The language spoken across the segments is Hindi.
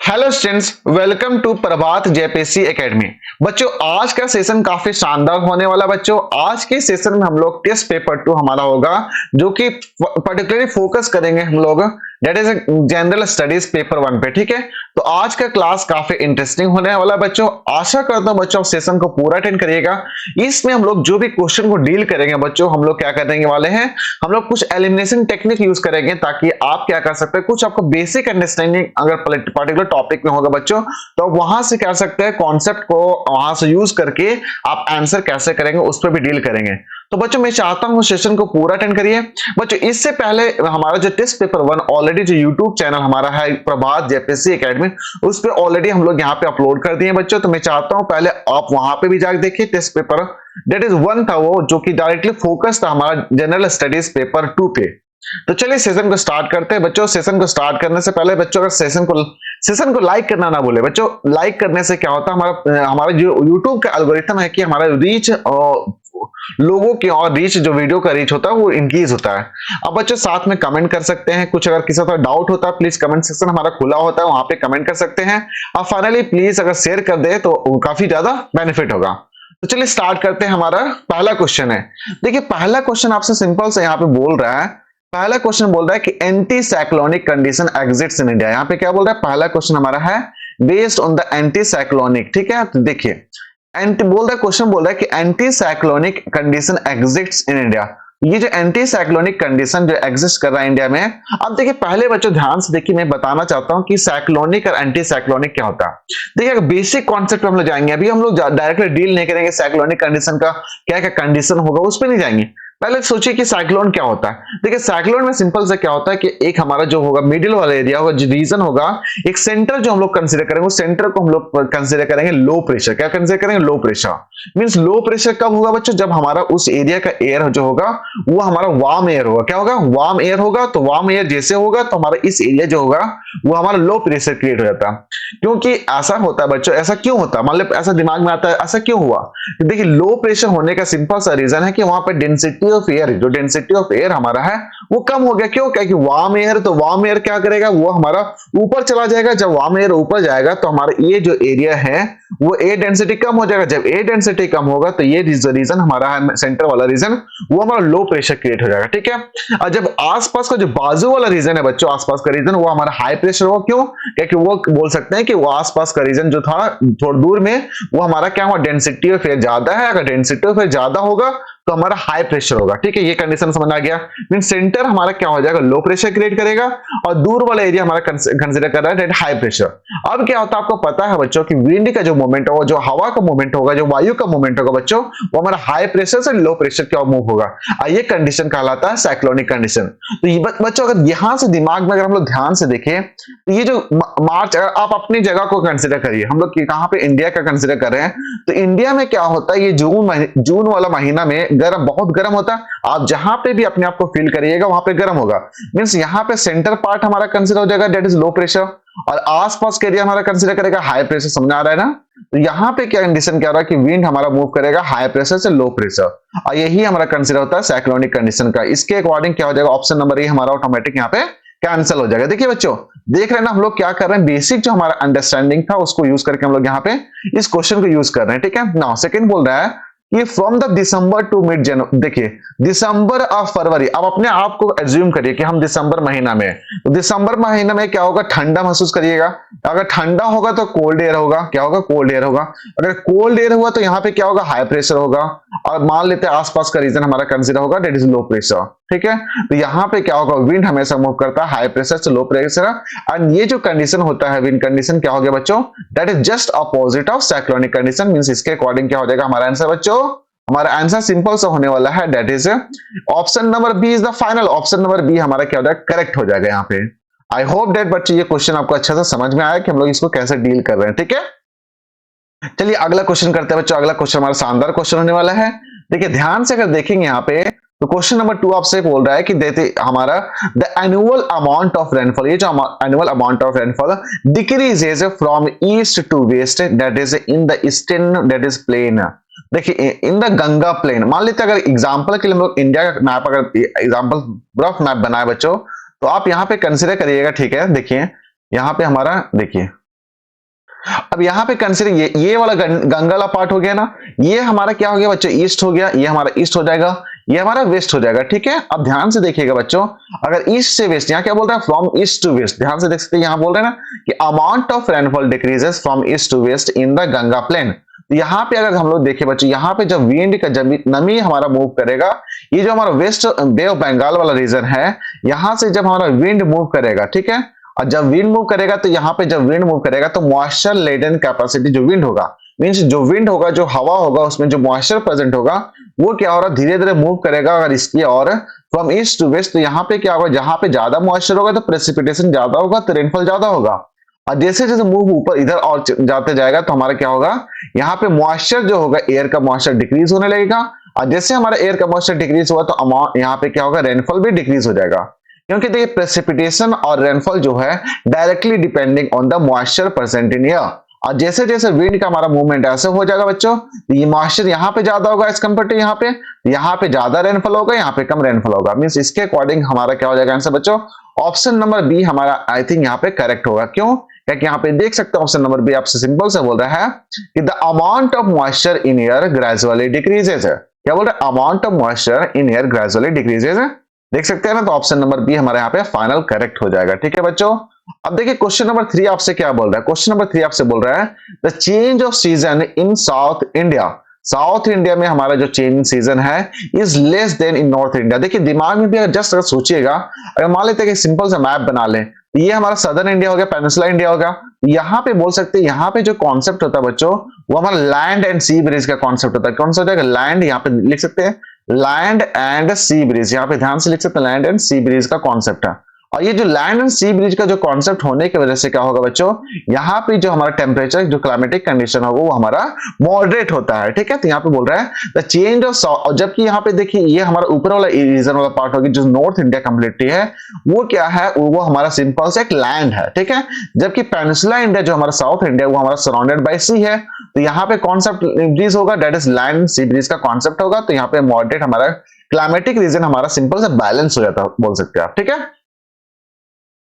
Hello students, welcome to Prabhat JPSC academy. बच्चों, आज का सेशन काफी शानदार होने वाला। बच्चों, आज के सेशन में हम लोग टेस्ट पेपर 2 हमारा होगा, जो कि पर्टिकुलरली फोकस करेंगे हम लोग that is general studies paper 1 पे। ठीक है, तो आज का क्लास काफी इंटरेस्टिंग होने वाला। बच्चों, आशा करता हूं बच्चों सेशन को पूरा अटेंड करिएगा। इसमें हम लोग जो भी क्वेश्चन को डील करेंगे बच्चों, हम लोग क्या करने वाले हैं, हम लोग कुछ एलिमिनेशन टेक्निक यूज करेंगे ताकि आप क्या कर सकते हैं, कुछ आपको बेसिक अंडरस्टैंडिंग अगर पर्टिकुलर टॉपिक में होगा बच्चों, तो वहां से क्या सकते हैं, कॉन्सेप्ट को वहां से यूज करके आप आंसर कैसे करेंगे उस पर भी डील करेंगे। तो बच्चों, मैं चाहता हूं सेशन को पूरा अटेंड करिए। बच्चों, इससे पहले हमारा जो टेस्ट पेपर 1 ऑलरेडी जो यूट्यूब चैनल हमारा है प्रभात जेपीएससी एकेडमी, उस पर ऑलरेडी हम लोग यहाँ पे अपलोड कर दिए बच्चों। तो मैं चाहता हूं पहले आप वहां पे भी जाकर देखिए टेस्ट पेपर दैट इज 1 था, वो जो कि डायरेक्टली फोकस था हमारा जनरल स्टडीज पेपर 2 पे। तो चलिए सेशन को स्टार्ट करते हैं बच्चों। सेशन को स्टार्ट करने से पहले बच्चों, अगर सेशन को लाइक करना ना भूले बच्चों। लाइक करने से क्या होता है, हमारा जो YouTube का एल्गोरिथम है कि हमारा रीच लोगों की और रीच जो वीडियो का रीच होता है वो इंक्रीज होता है। अब बच्चों साथ में कमेंट कर सकते हैं, कुछ अगर किसी का डाउट होता है प्लीज कमेंट सेक्शन हमारा खुला होता है, वहां पे कमेंट कर सकते हैं। और फाइनली प्लीज अगर शेयर कर दे तो काफी ज्यादा बेनिफिट होगा। तो चलिए स्टार्ट करते हैं। हमारा पहला क्वेश्चन है, देखिए पहला क्वेश्चन आपसे सिंपल से यहाँ पे बोल रहा है। पहला क्वेश्चन बोल रहा है कि anti cyclonic condition exists in India. यहाँ पे क्या बोल रहा है, पहला क्वेश्चन हमारा है based on the anti cyclonic. ठीक है, तो देखिए क्वेश्चन बोल रहा है कि anti cyclonic condition exists in India. ये जो एंटी साइक्लोनिक कंडीशन जो एग्जिस्ट कर रहा है इंडिया में, अब देखिए पहले बच्चों ध्यान से देखिए, मैं बताना चाहता हूं कि साइक्लोनिक और एंटी साइक्लोनिक क्या होता है। देखिए बेसिक कॉन्सेप्ट हम लोग जाएंगे, अभी हम लोग डायरेक्टली डील नहीं करेंगे साइक्लोनिक कंडीशन का क्या क्या कंडीशन होगा, उस पर नहीं जाएंगे। पहले सोचिए कि साइक्लोन क्या होता है। देखिए साइक्लोन में सिंपल से क्या होता है कि एक हमारा जो होगा मिडिल वाला एरिया होगा, जो रीजन होगा, एक सेंटर जो हम लोग कंसीडर करेंगे, उस सेंटर को हम लोग कंसीडर करेंगे लो प्रेशर। क्या कंसीडर करेंगे, low pressure. Means low pressure कब होगा बच्चों, जब हमारा उस एरिया का एयर जो होगा वो हमारा वार्म एयर होगा। क्या होगा, वार्म एयर होगा। तो वार्म एयर जैसे होगा तो हमारा इस एरिया जो होगा वो हमारा लो प्रेशर क्रिएट हो जाता है। क्योंकि ऐसा होता है बच्चों, ऐसा क्यों होता है, मतलब ऐसा दिमाग में आता है ऐसा क्यों हुआ। देखिए लो प्रेशर होने का सिंपल सा रीजन है कि वहां पे डेंसिटी ऑफ एयर, जो डेंसिटी ऑफ एयर हमारा है वो कम हो गया। क्यों, क्या कि वार्म एयर, तो वार्म एयर क्या करेगा, वो हमारा ऊपर चला जाएगा। जब वार्म एयर ऊपर जाएगा तो हमारा ये जो एरिया है वो एयर डेंसिटी कम हो जाएगा। जब एयर डेंसिटी कम होगा तो ये रीजन हमारा है, सेंटर वाला रीजन, वो हमारा लो प्रेशर क्रिएट हो जाएगा। ठीक है, और जब आसपास का जो बाजू वाला रीजन है बच्चों, आसपास का रीजन वो हमारा हाई प्रेशर होगा। क्यों, क्योंकि वो बोल सकते हैं कि वो आसपास का रीजन जो था थोड़ा दूर में, वो हमारा क्या हुआ, डेंसिटी ऑफ एयर ज्यादा है। अगर डेंसिटी ऑफ एयर ज्यादा होगा तो हमारा हाई प्रेशर होगा। ठीक है, ये कंडीशन समझ आ गया। मीन सेंटर हमारा क्या हो जाएगा, लो प्रेशर क्रिएट करेगा, और दूर वाला एरिया हमारा कंसीडर कर रहा है हाई प्रेशर। अब क्या होता है, आपको पता है बच्चों कि विंड का जो मोमेंट होगा, जो हवा का मोमेंट होगा, जो वायु का मोमेंट होगा बच्चों, वो हमारा हाई प्रेशर से लो प्रेशर क्या मूव होगा। ये कंडीशन कहलाता है साइक्लोनिक कंडीशन। तो ये बच्चों अगर यहां से दिमाग में अगर हम लोग ध्यान से देखें, तो ये जो मार्च, अगर आप अपनी जगह को कंसीडर करिए, हम लोग कहां पे इंडिया का कंसीडर कर रहे हैं, तो इंडिया में क्या होता है, ये जून वाला महीना में गर्म, बहुत गर्म होता है। आप जहां पे भी अपने आप को फील करिएगा वहां पे गर्म होगा। मींस यहां पे सेंटर पार्ट हमारा कंसीडर हो जाएगा दैट इज लो प्रेशर, और आसपास के एरिया हमारा कंसीडर करेगा हाई प्रेशर। समझ आ रहा है ना। तो यहां पे क्या कंडीशन क्या रहा है कि विंड हमारा मूव करेगा हाई प्रेशर से लो प्रेशर, और यही हमारा कंसीडर होता है साइक्लोनिक कंडीशन का। इसके अकॉर्डिंग क्या हो जाएगा, ऑप्शन नंबर ए हमारा ऑटोमेटिक यहाँ पे कैंसिल हो जाएगा। देखिए बच्चों, देख रहे हैं ना हम लोग क्या कर रहे हैं, बेसिक जो हमारा अंडरस्टैंडिंग था उसको यूज करके हम लोग यहाँ पे इस क्वेश्चन को यूज कर रहे हैं। ठीक है, नाउ सेकंड बोल रहा है कि from the December to mid January. देखिए दिसंबर और फरवरी, अब अपने आप को एज्यूम करिए कि हम दिसंबर महीना में, तो दिसंबर महीना में क्या होगा, ठंडा महसूस करिएगा। अगर ठंडा होगा तो कोल्ड एयर होगा। क्या होगा, कोल्ड एयर होगा। अगर कोल्ड एयर हुआ तो यहाँ पे क्या होगा, हाई प्रेशर होगा। और मान लेते हैं आसपास का रीजन हमारा कंसीडर होगा दैट इज लो प्रेशर। ठीक है, तो यहाँ पे क्या होगा, विंड हमेशा मूव करता है हाई प्रेशर से लो प्रेशर, एंड ये जो कंडीशन होता है विंड कंडीशन क्या हो गया बच्चों, that is just opposite of cyclonic condition. Means इसके अकॉर्डिंग क्या हो जाएगा हमारा आंसर बच्चों, हमारा आंसर सिंपल सा होने वाला है that is option number B is the final. Option number B हमारा क्या हो जाएगा, करेक्ट हो जाएगा यहाँ पे। आई होप दैट बच्चे ये क्वेश्चन आपको अच्छा से समझ में आया कि हम लोग इसको कैसे डील कर रहे हैं। ठीक है, चलिए अगला क्वेश्चन करते हैं बच्चों। अगला क्वेश्चन हमारा शानदार क्वेश्चन होने वाला है। देखिए ध्यान से अगर देखेंगे यहाँ पे, तो क्वेश्चन नंबर 2 आपसे बोल रहा है कि देते हमारा the annual amount of rainfall, ये जो annual amount of rainfall decreases from east to west that is in the eastern that is plain. देखिए इन द गंगा प्लेन, मान लेते अगर एग्जांपल के लिए हम लोग इंडिया का मैप, अगर एग्जांपल रफ मैप बनाए बच्चों, तो आप यहाँ पे कंसीडर करिएगा। ठीक है, देखिए यहाँ पे हमारा, देखिए अब यहाँ पे कंसीडर ये वाला गंगा वाला पार्ट हो गया ना, ये हमारा क्या हो गया बच्चों, ईस्ट हो गया, ये हमारा ईस्ट हो जाएगा, ये हमारा वेस्ट हो जाएगा। ठीक है, अब ध्यान से देखिएगा बच्चों, अगर ईस्ट से वेस्ट, यहाँ क्या बोल रहा है, फ्रॉम ईस्ट टू वेस्ट, ध्यान से देख सकते हैं, यहाँ बोल रहे हैं ना कि amount of rainfall decreases from east to west in the Ganga plain. तो यहाँ पे अगर हम लोग देखें बच्चों, यहाँ पे जब विंड का जब नमी हमारा मूव करेगा, ये जो हमारा वेस्ट बे ऑफ बंगाल वाला रीजन है, यहाँ से जब हमारा विंड मूव करेगा, ठीक है, और जब विंड मूव करेगा तो यहाँ पे जब विंड मूव करेगा तो मॉइस्चर लेडन कैपेसिटी जो विंड होगा, मींस जो विंड होगा, जो हवा होगा, उसमें जो मॉइस्चर प्रेजेंट होगा, वो क्या हो रहा है, धीरे धीरे मूव करेगा अगर इसकी और फ्रॉम ईस्ट टू वेस्ट। तो यहाँ पे क्या होगा, जहां पे ज्यादा मॉइस्चर होगा तो प्रेसिपिटेशन ज्यादा होगा, तो रेनफॉल ज्यादा होगा। और जैसे जैसे मूव ऊपर इधर और जाते जाएगा तो हमारा क्या होगा, यहाँ पे मॉइस्चर जो होगा, एयर का मॉइस्चर डिक्रीज होने लगेगा, और जैसे हमारा एयर का मॉइस्चर डिक्रीज हुआ तो अमाउंट यहाँ पे क्या होगा, रेनफॉल भी डिक्रीज हो जाएगा। क्योंकि देखिए प्रेसिपिटेशन और रेनफॉल जो है directly depending on the moisture present in air, और जैसे जैसे विंड का हमारा मूवमेंट ऐसे हो जाएगा बच्चों, ये मॉइस्चर यहाँ पे ज्यादा होगा एज कम्पेयर टू यहाँ पे ज्यादा रेनफॉल होगा, यहाँ पे कम रेनफॉल होगा, मींस इसके अकॉर्डिंग हमारा क्या हो जाएगा आंसर बच्चों, ऑप्शन नंबर बी हमारा आई थिंक यहाँ पे करेक्ट होगा। क्यों, क्योंकि यहाँ पे देख सकते हैं ऑप्शन नंबर बी आपसे सिंपल से बोल रहा है कि the amount of moisture in air gradually decreases है। क्या बोल रहे हैं, amount of moisture in air gradually decreases है, देख सकते हैं ना, तो ऑप्शन नंबर बी हमारे यहाँ पे फाइनल करेक्ट हो जाएगा। ठीक है बच्चों, अब देखिए क्वेश्चन नंबर 3 आपसे क्या बोल रहा है, क्वेश्चन नंबर 3 आपसे बोल रहा है the change off season in south India. South India में हमारा जो चेंज सीजन है is less then in north India. देखिए दिमाग में भी अगर जस्ट अगर सोचिएगा, अगर मान लेते हैं कि सिंपल सा मैप बना लें, तो ये हमारा सदर्न इंडिया हो गया, पेनिनसुला इंडिया होगा, यहाँ पे बोल सकते हैं, यहाँ पे जो कॉन्सेप्ट होता है बच्चों, वो हमारा लैंड एंड सी ब्रिज का कॉन्सेप्ट होता है। कौन सा हो जाएगा, लैंड, यहाँ पे लिख सकते हैं लैंड एंड सी ब्रिज, यहाँ पे ध्यान से लिख सकते हैं लैंड एंड सी ब्रिज का कॉन्सेप्ट है। और ये जो लैंड एंड सी ब्रिज का जो कॉन्सेप्ट होने की वजह से क्या होगा बच्चों, यहाँ पे जो हमारा टेम्परेचर, जो क्लाइमेटिक कंडीशन होगा वो हमारा मॉडरेट होता है। ठीक है, तो यहाँ पे बोल रहा है द चेंज ऑफ, जबकि यहाँ पे देखिए ये हमारा ऊपर वाला रीजन वाला पार्ट होगी जो नॉर्थ इंडिया कंप्लीटली है, वो क्या है, वो हमारा सिंपल से एक लैंड है। ठीक है, जबकि पेनिनसुला इंडिया जो हमारा साउथ इंडिया, वो हमारा सराउंडेड बाय सी है, तो यहाँ पे कॉन्सेप्ट ब्रिज होगा, that is land sea breeze का कॉन्सेप्ट होगा, तो यहाँ पे मॉडरेट हमारा क्लाइमेटिक रीजन हमारा सिंपल से बैलेंस हो जाता है, बोल सकते हैं आप। ठीक है,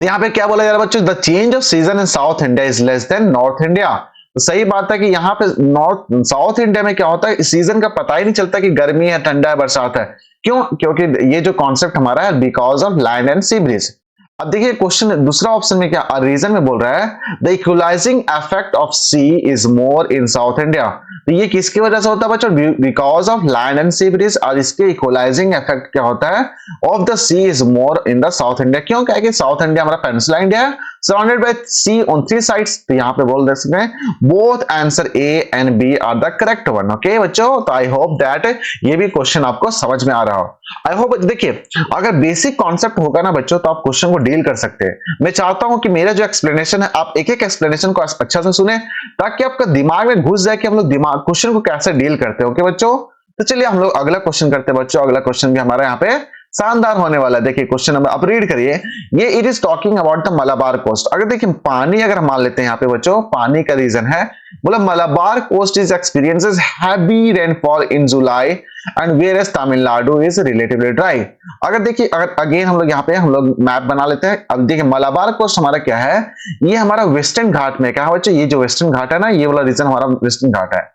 यहाँ पे क्या बोला जा रहा है बच्चों, the change off season in south India is less than north India. तो सही बात है कि यहाँ पे नॉर्थ साउथ इंडिया में क्या होता है, सीजन का पता ही नहीं चलता कि गर्मी है, ठंडा है, बरसात है। क्यों, क्योंकि ये जो कॉन्सेप्ट हमारा है because of land and sea breeze. अब देखिए क्वेश्चन दूसरा ऑप्शन में क्या रीजन में बोल रहा है, the equalising effect of sea is more in south India. तो ये किसकी वजह से होता है बच्चों, because of land and sea breeze, और इसके इक्वलाइजिंग इफेक्ट क्या होता है, of the sea is more in the south India. क्यों, क्या है कि साउथ इंडिया हमारा पेनिनसुला इंडिया है, surrounded by sea on 3 sides. तो यहाँ पे बोल सकते हैं both answer A and B are the correct one. Okay बच्चों, तो आई होप दैट ये भी क्वेश्चन आपको समझ में आ रहा हो। आई होप देखिए अगर बेसिक कॉन्सेप्ट होगा ना बच्चों, तो आप क्वेश्चन को डील कर सकते हैं। मैं चाहता हूं कि मेरा जो एक्सप्लेनेशन है, आप एक एक एक्सप्लेनेशन को अच्छा से सुने, ताकि आपका दिमाग में घुस जाए कि हम लोग दिमाग क्वेश्चन को कैसे डील करते हैं। ओके बच्चों, तो चलिए हम लोग अगला क्वेश्चन करते हैं बच्चों। अगला क्वेश्चन भी हमारा यहाँ पे शानदार होने वाला है। देखिए क्वेश्चन नंबर आप रीड करिए, ये it is talking about the Malabar coast. अगर देखिए पानी अगर मान लेते हैं यहाँ पे बच्चों, पानी का रीजन है, बोला Malabar coast is experiences heavy rainfall in July and whereas Tamil Nadu is relatively dry. अगर देखिए अगर अगेन हम लोग यहाँ पे हम लोग मैप बना लेते हैं। अब देखिए मलाबार कोस्ट हमारा क्या है, ये हमारा वेस्टर्न घाट में क्या है बच्चों, ये जो वेस्टर्न घाट है ना, ये वाला रीजन हमारा वेस्टर्न घाट है।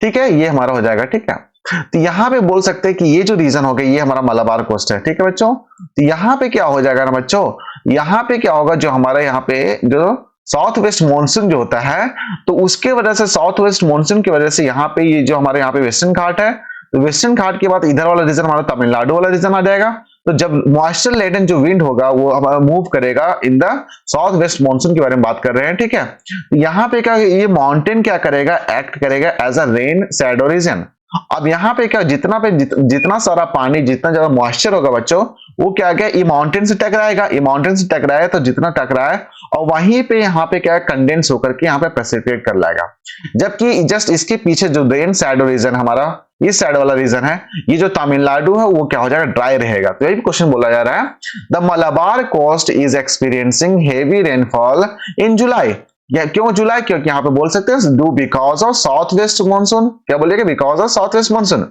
ठीक है, ये हमारा हो जाएगा। ठीक है, तो यहाँ पे बोल सकते हैं कि ये जो रीजन हो गया, ये हमारा मलाबार कोस्ट है। ठीक है बच्चों, तो यहाँ पे क्या हो जाएगा ना बच्चों, यहाँ पे क्या होगा, जो हमारे यहाँ पे जो साउथ वेस्ट मानसून जो होता है, तो उसके वजह से साउथ वेस्ट मानसून की वजह से यहाँ पे ये जो हमारे यहाँ पे वेस्टर्न घाट है, तो वेस्टर्न घाट के बाद इधर वाला रीजन हमारा तमिलनाडु वाला रीजन आ जाएगा। तो जब मॉइस्चर लेडन जो विंड होगा वो हमारा मूव करेगा इन द साउथ वेस्ट मानसून के बारे में बात कर रहे हैं। ठीक है, तो यहाँ पे क्या, ये माउंटेन क्या करेगा, एक्ट करेगा as a rain shadow region. अब यहाँ पे क्या, जितना सारा पानी, जितना ज्यादा मॉइस्चर होगा बच्चों, वो क्या क्या ये माउंटेन से टकराएगा, ये माउंटेन से टकराए तो जितना टकराए, और वहीं पे यहाँ पे क्या कंडेंस होकर के यहाँ पे प्रेसिपिटेट कर लाएगा। जबकि जस्ट इसके पीछे जो रेन शैडो रीजन हमारा, इस साइड वाला रीजन है, ये जो तमिलनाडु है, वो क्या हो जाएगा, ड्राई रहेगा। तो यही क्वेश्चन बोला जा रहा है, the Malabar coast is experiencing heavy rainfall in July. या क्यों जुलाई, क्योंकि यहाँ पे बोल सकते हैं due because of south west monsoon. क्या बोलिएगा, because of south west monsoon,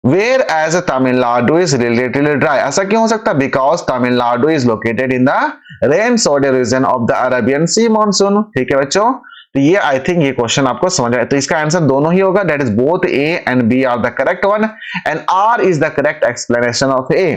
whereas Tamil Nadu is relatively dry. ऐसा क्यों हो सकता है, because Tamil Nadu is located in the rain shadow region of the Arabian sea monsoon. ठीक है बच्चों, तो ये आई थिंक ये क्वेश्चन आपको समझ आए, तो इसका आंसर दोनों ही होगा, that is both A and B are the correct one and R is the correct explanation of A.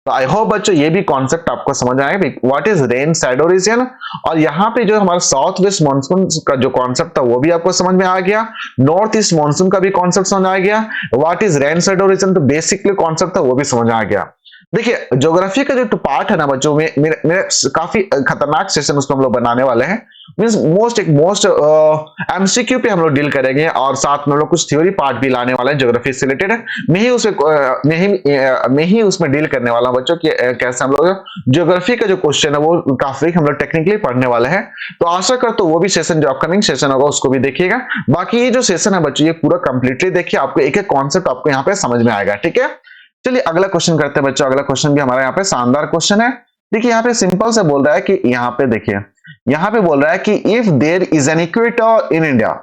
तो आई होप बच्चों ये भी कॉन्सेप्ट आपको समझ आए, what is rain shadow reason, और यहाँ पे जो हमारा साउथ वेस्ट मानसून का जो कॉन्सेप्ट था वो भी आपको समझ में आ गया, नॉर्थ ईस्ट मानसून का भी कॉन्सेप्ट समझ आ गया, what is rain shadow reason तो बेसिकली कॉन्सेप्ट था वो भी समझ आ गया। देखिए ज्योग्राफी का जो पार्ट है ना बच्चों में मेरे काफी खतरनाक सेशन उसको हम लोग बनाने वाले हैं, मींस मोस्ट एमसीक्यू पे हम लोग डील करेंगे और साथ में हम लोग कुछ थ्योरी पार्ट भी लाने वाले हैं ज्योग्राफी से रिलेटेड, मैं ही उसमें डील करने वाला हूं बच्चों कि कैसे हम लोग ज्योग्राफी का जो क्वेश्चन है वो काफी हम लोग टेक्निकली पढ़ने वाले हैं। तो आशा करता हूं वो भी सेशन जो अपकमिंग सेशन होगा उसको भी देखिएगा। बाकी ये जो सेशन है बच्चों ये पूरा कंप्लीटली देखिए, आपको एक एक कॉन्सेप्ट आपको यहाँ पे समझ में आएगा, ठीक है। चलिए अगला क्वेश्चन करते हैं बच्चों, अगला क्वेश्चन भी हमारा यहाँ पे शानदार क्वेश्चन है। देखिए यहाँ पे सिंपल से बोल रहा है कि यहाँ पे देखिए यहाँ पे बोल रहा है कि if there is an equator in India.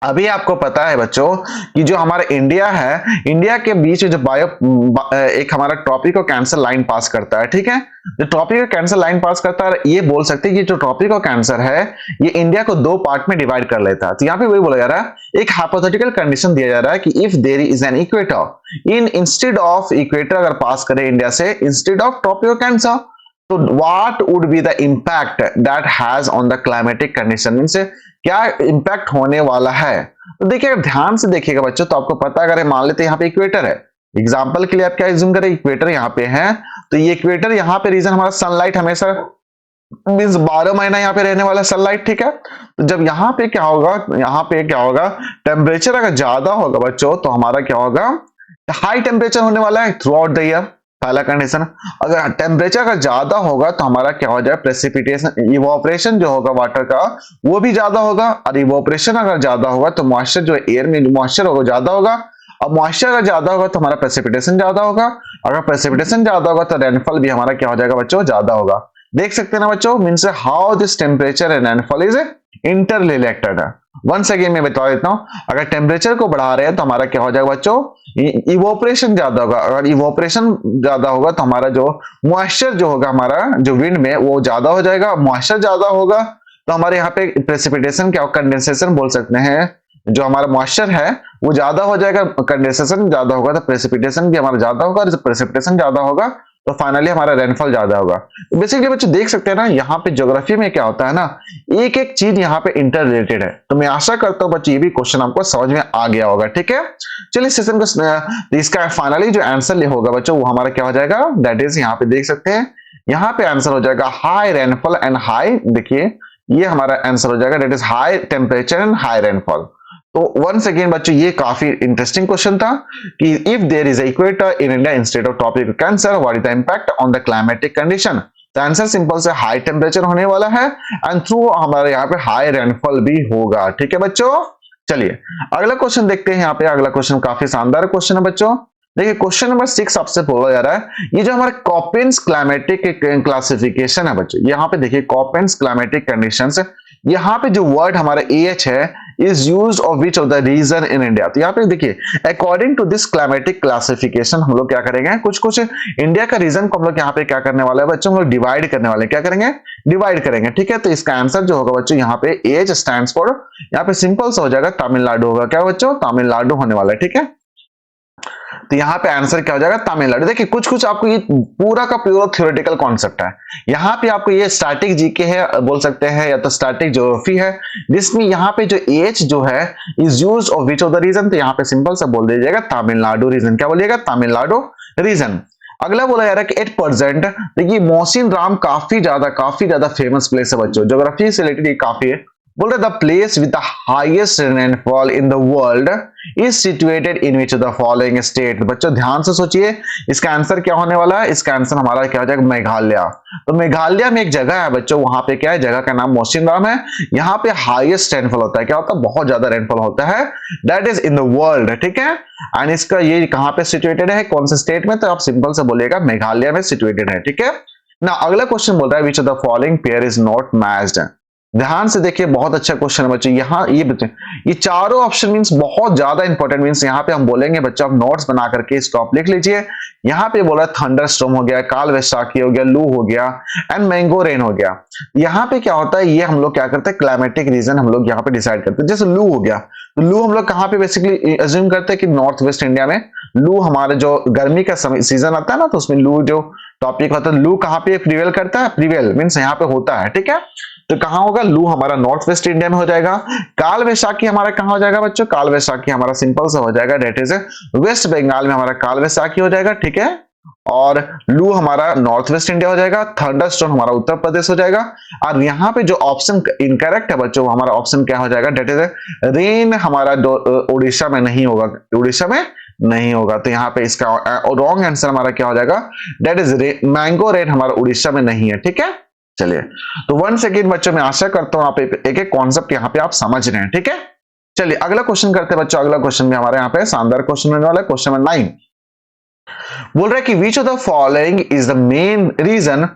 अभी आपको पता है बच्चों कि जो हमारा इंडिया है, इंडिया के बीच में जो एक हमारा ट्रॉपिक ऑफ कैंसर लाइन पास करता है, ठीक है। जो ट्रॉपिक ऑफ कैंसर लाइन पास करता है ये बोल सकते हैं कि जो ट्रॉपिक ऑफ कैंसर है ये इंडिया को दो पार्ट में डिवाइड कर लेता है। तो यहाँ पे वही बोला जा रहा है, एक हाइपोथेटिकल कंडीशन दिया जा रहा है कि if there is an equator instead of equator अगर पास करे इंडिया से instead of tropic of cancer, तो what would be the impact that has on the climatic condition, means क्या इंपैक्ट होने वाला है। तो देखिए ध्यान से देखिएगा बच्चों, तो आपको पता है अगर मान लेते हैं यहाँ पे इक्वेटर है, एग्जांपल के लिए आप क्या एज्यूम करें इक्वेटर यहाँ पे है, तो ये इक्वेटर यहाँ पे रीजन हमारा सनलाइट हमेशा मींस 12 महीना यहाँ पे रहने वाला सनलाइट, ठीक है। तो जब यहाँ पे क्या होगा टेम्परेचर अगर ज्यादा होगा बच्चों तो हमारा क्या होगा हाई टेम्परेचर होने वाला है थ्रू आउट द ईयर, पहला कंडीशन। अगर टेम्परेचर अगर ज्यादा होगा तो हमारा क्या हो जाए प्रेसिपिटेशन इवोपरेशन जो होगा वाटर का वो भी ज्यादा होगा, और इवोपरेशन अगर ज्यादा होगा तो मॉइस्चर जो एयर में मॉइस्चर होगा ज्यादा होगा, अब मॉइस्चर अगर ज्यादा होगा तो हमारा प्रेसिपिटेशन ज्यादा होगा, अगर प्रेसिपिटेशन ज्यादा होगा तो रेनफॉल भी हमारा क्या हो जाएगा बच्चों ज्यादा होगा। देख सकते हैं ना बच्चों, means how this temperature and rainfall is interrelated. Once again मैं बता देता हूं, अगर टेम्परेचर को बढ़ा रहे हैं तो हमारा क्या हो जाएगा बच्चों इवोपरेशन ज्यादा होगा, अगर इवोपरेशन ज्यादा होगा तो हमारा जो मॉइस्चर जो होगा हमारा जो विंड में वो ज्यादा हो जाएगा, मॉइस्चर ज्यादा होगा तो हमारे यहाँ पे प्रेसिपिटेशन क्या कंडेंसेशन बोल सकते हैं, जो हमारा मॉइस्चर है वो ज्यादा हो जाएगा, कंडेंसेशन ज्यादा होगा तो प्रेसिपिटेशन भी हमारा ज्यादा होगा, जब प्रेसिपिटेशन ज्यादा होगा तो फाइनली हमारा रेनफॉल ज्यादा होगा। तो बेसिकली बच्चे देख सकते हैं ना यहाँ पे ज्योग्राफी में क्या होता है ना एक एक चीज यहाँ पे इंटर रिलेटेड है। तो मैं आशा करता हूँ बच्चे ये भी क्वेश्चन आपको समझ में आ गया होगा, ठीक है। चलिए सेशन को इसका फाइनली जो आंसर होगा बच्चों वो हमारा क्या हो जाएगा, दैट इज यहाँ पे देख सकते हैं यहाँ पे आंसर हो जाएगा हाई रेनफॉल एंड हाई, देखिए ये हमारा आंसर हो जाएगा that is high temperature and high rainfall. तो वंस अगेन बच्चों ये काफी इंटरेस्टिंग क्वेश्चन था कि if there is equator in India instead of tropic cancer what is the impact on the climatic condition. तो आंसर सिंपल से हाई टेम्परेचर होने वाला है एंड थ्रू हमारे यहाँ पे हाई रेनफॉल भी होगा, ठीक है बच्चों। चलिए अगला क्वेश्चन देखते हैं, यहाँ पे अगला क्वेश्चन काफी शानदार क्वेश्चन है बच्चों। देखिए क्वेश्चन नंबर 6 आपसे बोला जा रहा है, ये जो हमारे कॉपेंस क्लाइमेटिक क्लासिफिकेशन है बच्चों, यहाँ पे देखिए कॉपेंस क्लाइमेटिक कंडीशंस, यहाँ पे जो वर्ड हमारा AH है is used of which of the region in India. तो यहाँ पे देखिए according to this climatic classification हम लोग क्या करेंगे कुछ इंडिया का रीजन को हम लोग यहाँ पे क्या करने वाले हैं बच्चों, हम लोग डिवाइड करने वाले हैं, क्या करेंगे डिवाइड करेंगे, ठीक है। तो इसका आंसर जो होगा बच्चों यहाँ पे AH स्टैंड्स फॉर, यहाँ पे सिंपल सा हो जाएगा तमिलनाडु होगा, क्या बच्चों तमिलनाडु होने वाला है, ठीक है। तो यहाँ पे आंसर क्या हो जाएगा तमिलनाडु। देखिए कुछ आपको ये पूरा का पूरा थ्योरेटिकल कॉन्सेप्ट है, यहाँ पे आपको ये स्टैटिक जीके है बोल सकते हैं या तो स्टैटिक ज्योग्राफी है, जिसमें यहाँ पे जो एच जो है is used of which of the region, तो यहाँ पे सिंपल सा बोल दीजिएगा तमिलनाडु रीजन, क्या बोलिएगा तमिलनाडु रीजन। अगला बोला जा रहा है कि एट प्रेजेंट देखिए मोहसिन राम काफी ज्यादा फेमस प्लेस है बच्चों, ज्योग्राफी से रिलेटेड काफी है। बोल रहे the place with the highest rainfall in the world is situated in which of the following state. बच्चों ध्यान से सोचिए इसका आंसर क्या होने वाला है, इसका आंसर हमारा क्या हो जाएगा मेघालय। तो मेघालय में एक जगह है बच्चों, वहां पे क्या है जगह का नाम मोहसिन राम है, यहाँ पे हाईएस्ट रेनफॉल होता है, क्या होता है बहुत ज्यादा रेनफॉल होता है, that is in the world, ठीक है। एंड इसका ये कहां पे सिचुएटेड है कौन से स्टेट में, तो आप सिंपल से बोलिएगा मेघालय में सिचुएटेड है, ठीक है ना। अगला क्वेश्चन बोल रहा है which of the following pair is not matched. ध्यान से देखिए, बहुत अच्छा क्वेश्चन है बच्चों। यहाँ ये बच्चे, ये चारों ऑप्शन मींस बहुत ज्यादा इंपॉर्टेंट, मींस यहाँ पे हम बोलेंगे बच्चों, आप नोट्स बना करके स्टॉप लिख लीजिए। यहाँ पे बोला थंडर स्टॉर्म हो गया, काल वैशाखी हो गया, लू हो गया एंड मैंगो रेन हो गया। यहाँ पे क्या होता है, ये हम लोग क्या करते हैं, क्लाइमेटिक रीजन हम लोग यहाँ पे डिसाइड करते हैं। जैसे लू हो गया, तो लू हम लोग कहाँ पे बेसिकली अज्यूम करते हैं कि नॉर्थ वेस्ट इंडिया में लू, हमारे जो गर्मी का सीजन आता है ना, तो उसमें लू जो टॉपिक होता है, लू कहाँ पे प्रिवेल करता है, प्रिवेल मींस यहाँ पे होता है, ठीक है। तो कहां होगा, लू हमारा नॉर्थ वेस्ट इंडिया में हो जाएगा। काल वैशाखी हमारा कहां हो जाएगा बच्चों, काल वैशाखी हमारा सिंपल सा हो जाएगा, डेट इज वेस्ट बंगाल में हमारा काल वैशाखी हो जाएगा, ठीक है। और लू हमारा नॉर्थ वेस्ट इंडिया हो जाएगा, थंडरस्टॉर्म हमारा उत्तर प्रदेश हो जाएगा। और यहाँ पे जो ऑप्शन इनकरेक्ट है बच्चों, हमारा ऑप्शन क्या हो जाएगा, डेट इज रेन हमारा उड़ीसा में नहीं होगा, उड़ीसा में नहीं होगा। तो यहाँ पे इसका रॉन्ग आंसर हमारा क्या हो जाएगा, डेट इज मैंगो रेन हमारा उड़ीसा में नहीं है, ठीक है। चलिए, तो वंस अगेन बच्चों, मैं आशा करता हूं आप एक एक कॉन्सेप्ट यहाँ पे आप समझ रहे हैं, ठीक है। चलिए अगला क्वेश्चन करते हैं बच्चों। अगला क्वेश्चन भी हमारे यहाँ पे शानदार क्वेश्चन होने वाला है। क्वेश्चन नंबर 9 बोल रहा है कि which of the following is the main region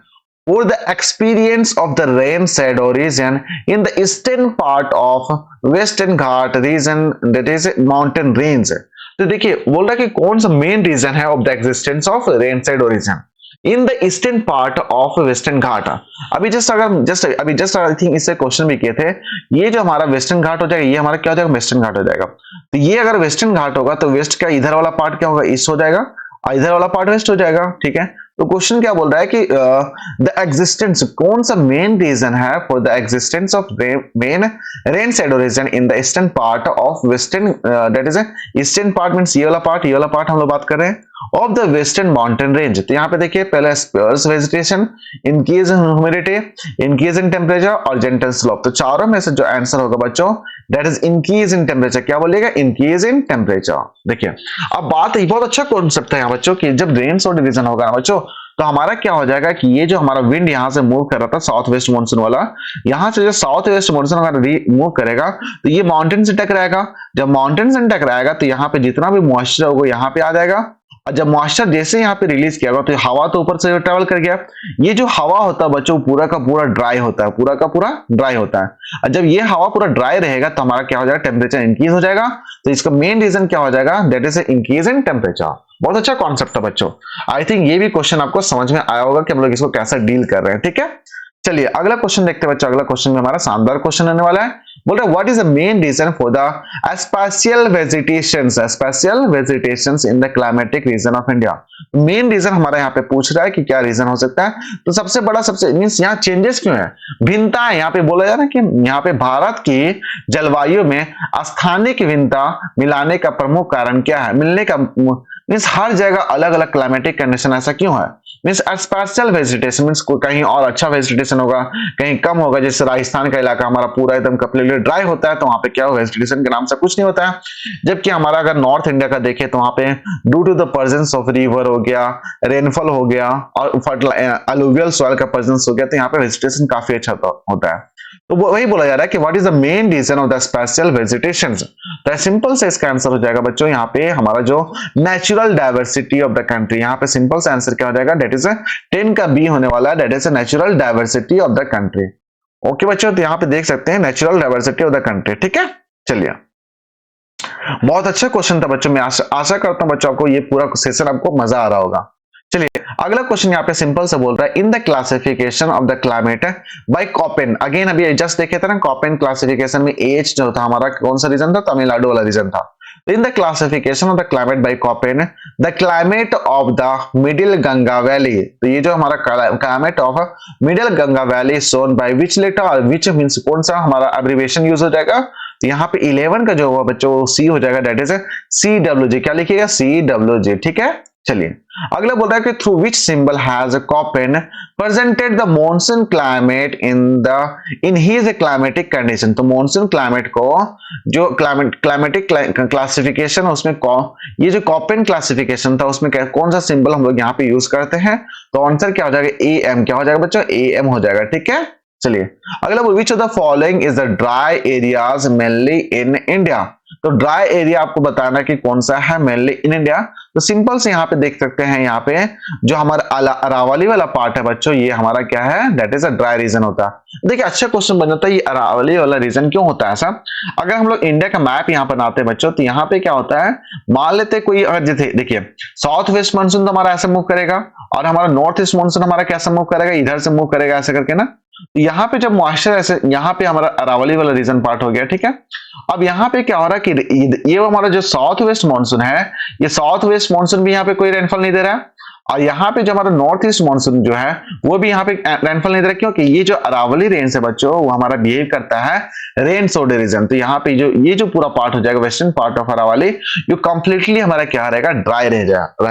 for the experience of the rain shadow region in the eastern part of western Ghat region, that is mountain range। तो देखिए बोल रहा है कि कौन सा मेन रीजन है of the existence of rain shadow region in the eastern part of western Ghat. अभी जस्ट आई थिंक इससे क्वेश्चन भी किए थे। ये जो हमारा वेस्टर्न घाट हो जाएगा, ये हमारा क्या हो जाएगा, वेस्टर्न घाट हो जाएगा। तो ये अगर वेस्टर्न घाट होगा तो वेस्ट का इधर वाला पार्ट क्या होगा, ईस्ट हो जाएगा, और इधर वाला पार्ट वेस्ट हो जाएगा, ठीक है। तो क्वेश्चन क्या बोल रहा है कि द एग्जिस्टेंस, कौन सा मेन रीजन है for the existence of main rain shadow region in the eastern part of western, that is eastern part means ये वाला पार्ट हम लोग बात कर रहे हैं of the western mountain range. तो यहाँ पे देखिए, पहले sparse vegetation, increase in humidity, increase in temperature और जेंटल स्लोप। तो चारों में से जो आंसर होगा बच्चों, that is increase in temperature. क्या बोलिएगा, इंक्रीज इन टेम्परेचर। देखिए अब बात, बहुत अच्छा कॉन्सेप्ट है यहाँ बच्चों कि जब रेन शैडो रीजन होगा ना बच्चों, तो हमारा क्या हो जाएगा कि ये जो हमारा विंड यहाँ से मूव कर रहा था, साउथ वेस्ट मानसून वाला, यहाँ से जो साउथ वेस्ट मानसून अगर मूव करेगा तो ये माउंटेन से टकराएगा। जब माउंटेन से टकराएगा तो यहाँ पे जितना भी मॉइस्चर होगा यहाँ पे आ जाएगा, और जब मॉइस्चर जैसे यहाँ पे रिलीज किया गया तो हवा तो ऊपर से ट्रेवल कर गया। ये जो हवा होता है बच्चों, पूरा का पूरा ड्राई होता है, पूरा का पूरा ड्राई होता है। और जब ये हवा पूरा ड्राई रहेगा तो हमारा क्या हो जाएगा, टेम्परेचर इंक्रीज हो जाएगा। तो इसका मेन रीजन क्या हो जाएगा, that is increase in temperature. बहुत अच्छा कॉन्सेप्ट है बच्चों। आई थिंक ये भी क्वेश्चन आपको समझ में आया होगा कि हम लोग इसको कैसे डील कर रहे हैं, ठीक है। चलिए अगला क्वेश्चन देखते हैं बच्चों। अगला क्वेश्चन में हमारा शानदार क्वेश्चन आने वाला है। बोल रहा है what is the main region for the spatial vegetations in the climatic region of India. Main region हमारा यहाँ पे पूछ रहा है कि क्या रीजन हो सकता है। तो सबसे बड़ा, सबसे मींस यहाँ चेंजेस क्यों है, भिन्नता है। यहाँ पे बोला जा रहा है कि यहाँ पे भारत की जलवायु में स्थानिक भिन्नता मिलाने का प्रमुख कारण क्या है, मिलने का मींस हर जगह अलग अलग क्लाइमेटिक कंडीशन, ऐसा क्यों है। मींस स्पेशल वेजिटेशन मींस कहीं और अच्छा वेजिटेशन होगा, कहीं कम होगा। जैसे राजस्थान का इलाका हमारा पूरा एकदम कंप्लीटली ड्राई होता है, तो वहां पे क्या वेजिटेशन के नाम से कुछ नहीं होता है। जबकि हमारा अगर नॉर्थ इंडिया का देखें तो वहां पे due to the presence of river हो गया, रेनफॉल हो गया और अलुवियल सॉइल का प्रेजेंस हो गया, तो यहाँ पे वेजिटेशन काफी अच्छा होता है। तो वही बोला जा रहा है कि what is the main region of the special vegetations. तो सिंपल से इसका आंसर हो जाएगा बच्चों, यहाँ पे हमारा जो natural diversity of the country. यहाँ पे सिंपल सा आंसर क्या हो जाएगा, दैट इज 10 का बी होने वाला है, that is natural diversity of the country. Okay बच्चों, तो यहाँ पे देख सकते हैं natural diversity of the country, ठीक है। चलिए बहुत अच्छा क्वेश्चन था बच्चों। मैं आशा करता हूं बच्चों आपको ये पूरा सेशन आपको मजा आ रहा होगा। चलिए अगला क्वेश्चन यहाँ पे सिंपल से बोल रहा है in the classification of the climate by Koppen. Again अभी जस्ट देखे थे ना, कॉपेन क्लासिफिकेशन में एच जो था हमारा कौन सा रीजन था, तमिलनाडु वाला रीजन था। In the classification of the climate by Köppen, the climate of the Middle Ganga Valley, तो ये जो हमारा climate of Middle Ganga Valley is shown by which letter और which means कौन सा हमारा abbreviation यूज हो जाएगा। तो यहाँ पे 11 का जो होगा बच्चों सी हो जाएगा, डेट इज CWG। क्या लिखिएगा, CWG, ठीक है। चलिए अगला बोल रहा है कि through which symbol has Köppen presented the monsoon climate in his climatic condition। तो मॉनसून क्लाइमेट को जो क्लाइमेटिक क्लासिफिकेशन है उसमें ये जो Köppen क्लासिफिकेशन था उसमें कौन सा सिंबल हम लोग यहाँ पे यूज करते हैं। तो आंसर क्या हो जाएगा, AM। क्या हो जाएगा बच्चों, AM हो जाएगा, ठीक है। चलिए अगला, विच of the following is the dry areas mainly in India. तो ड्राई एरिया आपको बताना कि कौन सा है, मेनली इन इंडिया। तो सिंपल से यहाँ पे देख सकते हैं, यहाँ पे जो हमारा अरावली वाला पार्ट है बच्चों, ये हमारा क्या है, that is a dry region होता है। देखिए अच्छा क्वेश्चन बन जाता है, ये अरावली वाला रीजन क्यों होता है ऐसा। अगर हम लोग इंडिया का मैप यहाँ बनाते हैं बच्चों, तो यहाँ पे क्या होता है, मान लेते कोई, अगर देखिए साउथ वेस्ट मानसून तो हमारा ऐसे मूव करेगा, और हमारा नॉर्थ ईस्ट मानसून हमारा कैसे मूव करेगा, इधर से मूव करेगा ऐसे करके ना। तो यहाँ पे जब मॉइस्चर ऐसे, यहाँ पे हमारा अरावली वाला रीजन पार्ट हो गया, ठीक है। अब यहाँ पे क्या हो रहा है कि ये हमारा जो साउथ वेस्ट मानसून है, ये साउथ वेस्ट मानसून भी यहाँ पे कोई रेनफॉल नहीं दे रहा है, और यहाँ पे जो हमारा नॉर्थ ईस्ट मानसून जो है वो भी यहाँ पे रेनफॉल नहीं दे रहा, क्योंकि ये जो अरावली रेंज है बच्चों, वो हमारा बिहेव करता है रेन सोडे रीजन। तो यहाँ पे जो ये जो पूरा पार्ट हो जाएगा, वेस्टर्न पार्ट ऑफ अरावली, ये कंप्लीटली हमारा क्या रहेगा, ड्राई रह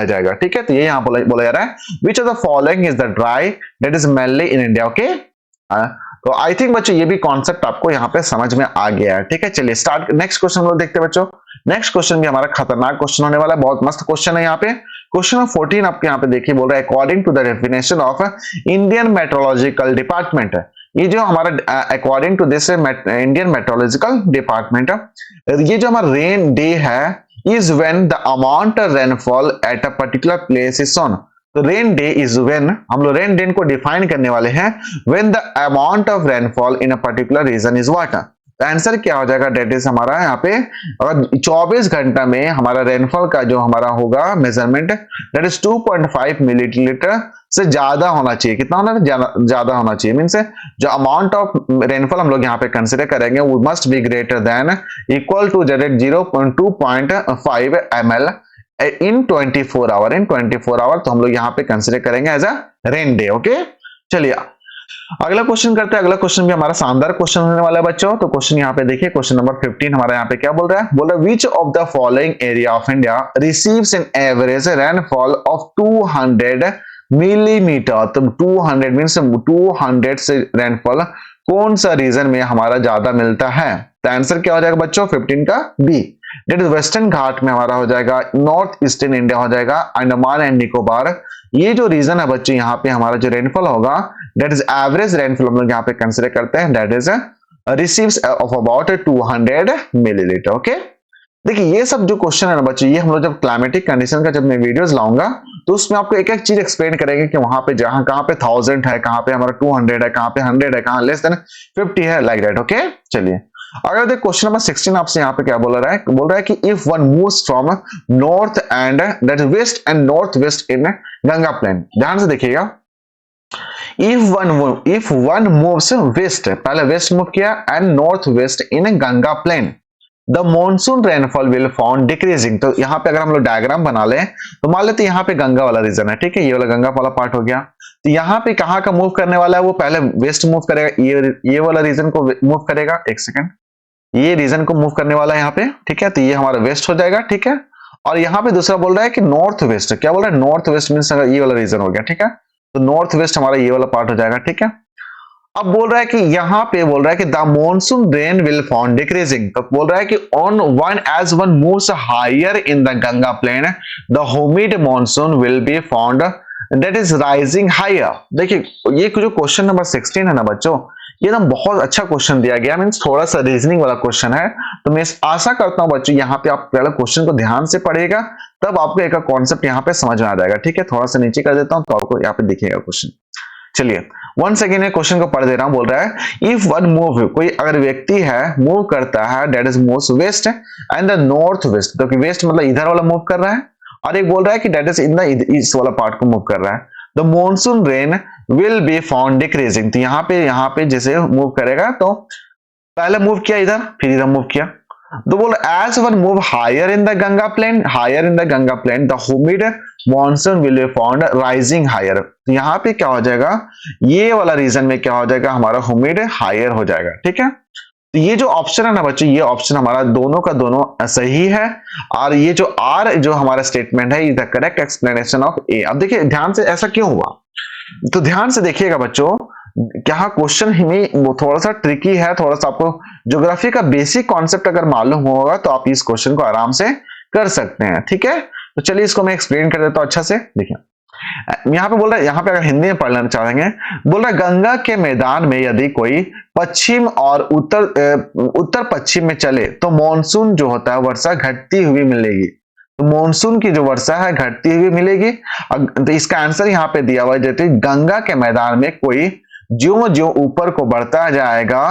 जाएगा, ठीक है। तो ये यहाँ बोला जा रहा है, which of the following is the dry that is mainly in India, okay. तो आई थिंक बच्चों ये भी कॉन्सेप्ट आपको यहाँ पे समझ में आ गया है, ठीक है। चलिए स्टार्ट, नेक्स्ट क्वेश्चन लोग देखते हैं बच्चों। नेक्स्ट क्वेश्चन भी हमारा खतरनाक क्वेश्चन होने वाला है, बहुत मस्त क्वेश्चन है यहाँ पे। क्वेश्चन नंबर 14 आपके यहाँ पे देखिए, बोल रहा है according to the definition of Indian metrological department. ये जो हमारा according to this Indian metrological department, ये जो हमारा रेन डे है, is when the amount of rainfall at a particular place is sown. तो रेन डे इज व्हेन, हम लोग रेन डे को डिफाइन करने वाले हैं, when the amount of rainfall in a particular region is what. तो आंसर क्या हो जाएगा, डेट इज हमारा यहाँ पे, अगर 24 घंटा में हमारा रेनफॉल का जो हमारा होगा मेजरमेंट, डेट इज 2.5 मिलीलीटर से ज्यादा होना चाहिए। कितना होना, ज्यादा होना चाहिए, मीन्स जो अमाउंट ऑफ रेनफॉल हम लोग यहाँ पे कंसिडर करेंगे, वो must be greater than equal to 0.2.5 ml इन 24 आवर, इन 24 आवर। तो हम लोग यहाँ पे कंसिडर करेंगे as a rain day, okay. चलिए अगला क्वेश्चन करते हैं। अगला क्वेश्चन भी हमारा शानदार क्वेश्चन होने वाला है बच्चों। तो क्वेश्चन यहाँ पे देखिए, क्वेश्चन नंबर 15 हमारा यहाँ पे क्या बोल रहा है, बोल रहा है which of the following area of India receives an average rainfall of 200 millimetre. तो 200 मीन्स 200 से रेनफॉल कौन सा रीजन में हमारा ज्यादा मिलता है। तो आंसर क्या हो जाएगा बच्चों, 15 का बी, डेट इज वेस्टर्न घाट में हमारा हो जाएगा, नॉर्थ ईस्टर्न इंडिया हो जाएगा, अंडमान एंड निकोबार। ये जो रीजन है बच्चों, यहाँ पे हमारा जो रेनफॉल होगा, डेट इज एवरेज रेनफॉल हम लोग यहाँ पे कंसिडर करते हैं, that is receives of about 200 millilitre, okay. देखिए ये सब जो क्वेश्चन है ना बच्चों, ये हम लोग जब क्लाइमेटिक कंडीशन का जब मैं वीडियोस लाऊंगा, तो उसमें आपको एक एक चीज एक्सप्लेन करेंगे कि वहां पे जहां कहां पे 1000 है, कहां पे हमारा 200 है, कहां पे 100 है, कहां लेस देन 50 है, लाइक दैट, ओके। चलिए अगर देख क्वेश्चन नंबर 16 आपसे यहाँ पे क्या बोल रहा है, बोल रहा है कि if one moves from north and that west and north west in Ganga plain, ध्यान से देखिएगा, if one moves west, पहले वेस्ट मूव किया, and north west in Ganga plain, the monsoon rainfall will found decreasing. तो यहाँ पे अगर हम लोग डायग्राम बना लें, तो मान लेते यहाँ पे गंगा वाला रीजन है, ठीक है, ये वाला गंगा वाला पार्ट हो गया। तो यहाँ पे कहाँ का मूव करने वाला है, वो पहले वेस्ट मूव करेगा, ये वाला रीजन को मूव करेगा, एक सेकंड, ये रीजन को मूव करने वाला है यहाँ पे, ठीक है। तो ये हमारा वेस्ट हो जाएगा, ठीक है। और यहाँ पे दूसरा बोल रहा है कि नॉर्थ वेस्ट, क्या बोल रहा है, नॉर्थ वेस्ट मीन्स ये वाला रीजन हो गया, ठीक है। तो नॉर्थ वेस्ट हमारा ये वाला पार्ट हो जाएगा, ठीक है। अब बोल रहा है कि यहाँ पे बोल रहा है कि the monsoon rain will found decreasing. तो बोल रहा है कि on one as one moves higher in the Ganga plain, the humid monsoon will be found that is rising higher. देखिए ये जो क्वेश्चन नंबर 16 है ना बच्चों, ये ना बहुत अच्छा क्वेश्चन दिया गया, मीन्स थोड़ा सा रीजनिंग वाला क्वेश्चन है। तो मैं आशा करता हूं बच्चों यहाँ पे आप पहले क्वेश्चन को ध्यान से पढ़िएगा, तब आपको एक कॉन्सेप्ट यहाँ पे समझ में आ जाएगा, ठीक है। थोड़ा सा नीचे कर देता हूं तो आपको यहाँ पे दिखेगा क्वेश्चन। चलिए वन सेकेंड में क्वेश्चन को पढ़ दे रहा हूं। बोल रहा है इफ वन मूव, कोई अगर व्यक्ति है मूव करता है, that is moves west and the north west, तो वेस्ट मतलब इधर वाला मूव कर रहा है, और एक बोल रहा है कि that is in the east वाला पार्ट को मूव कर रहा है, the monsoon rain will be found decreasing. तो यहाँ पे जैसे मूव करेगा, तो पहले मूव किया इधर, फिर इधर मूव किया, तो बोल as one move higher in the Ganga plain, higher in the Ganga plain the humid monsoon will be found rising higher. तो यहाँ पे क्या हो जाएगा, ये वाला रीजन में क्या हो जाएगा, हमारा ह्यूमिड हायर हो जाएगा, ठीक है। तो ये जो ऑप्शन है ना बच्चों, ये ऑप्शन हमारा दोनों का दोनों सही है, और ये जो आर जो हमारा स्टेटमेंट है, is the correct explanation of A. अब देखिए ध्यान से ऐसा क्यों हुआ, तो ध्यान से देखिएगा बच्चों, क्या क्वेश्चन में वो थोड़ा सा ट्रिकी है, थोड़ा सा आपको ज्योग्राफी का बेसिक कॉन्सेप्ट अगर मालूम होगा तो आप इस क्वेश्चन को आराम से कर सकते हैं, ठीक है। तो चलिए इसको मैं एक्सप्लेन कर देता हूं अच्छा से। देखिए यहाँ पे बोल रहा है, यहाँ पे अगर हिंदी में पढ़ लेना चाहेंगे, बोल रहा है गंगा के मैदान में यदि कोई पश्चिम और उत्तर पश्चिम में चले तो मॉनसून जो होता है वर्षा घटती हुई मिलेगी। तो मॉनसून की जो वर्षा है घटती हुई मिलेगी। तो इसका आंसर यहाँ पे दिया हुआ है, जैसे गंगा के मैदान में कोई ज्यों ज्यों ऊपर को बढ़ता जाएगा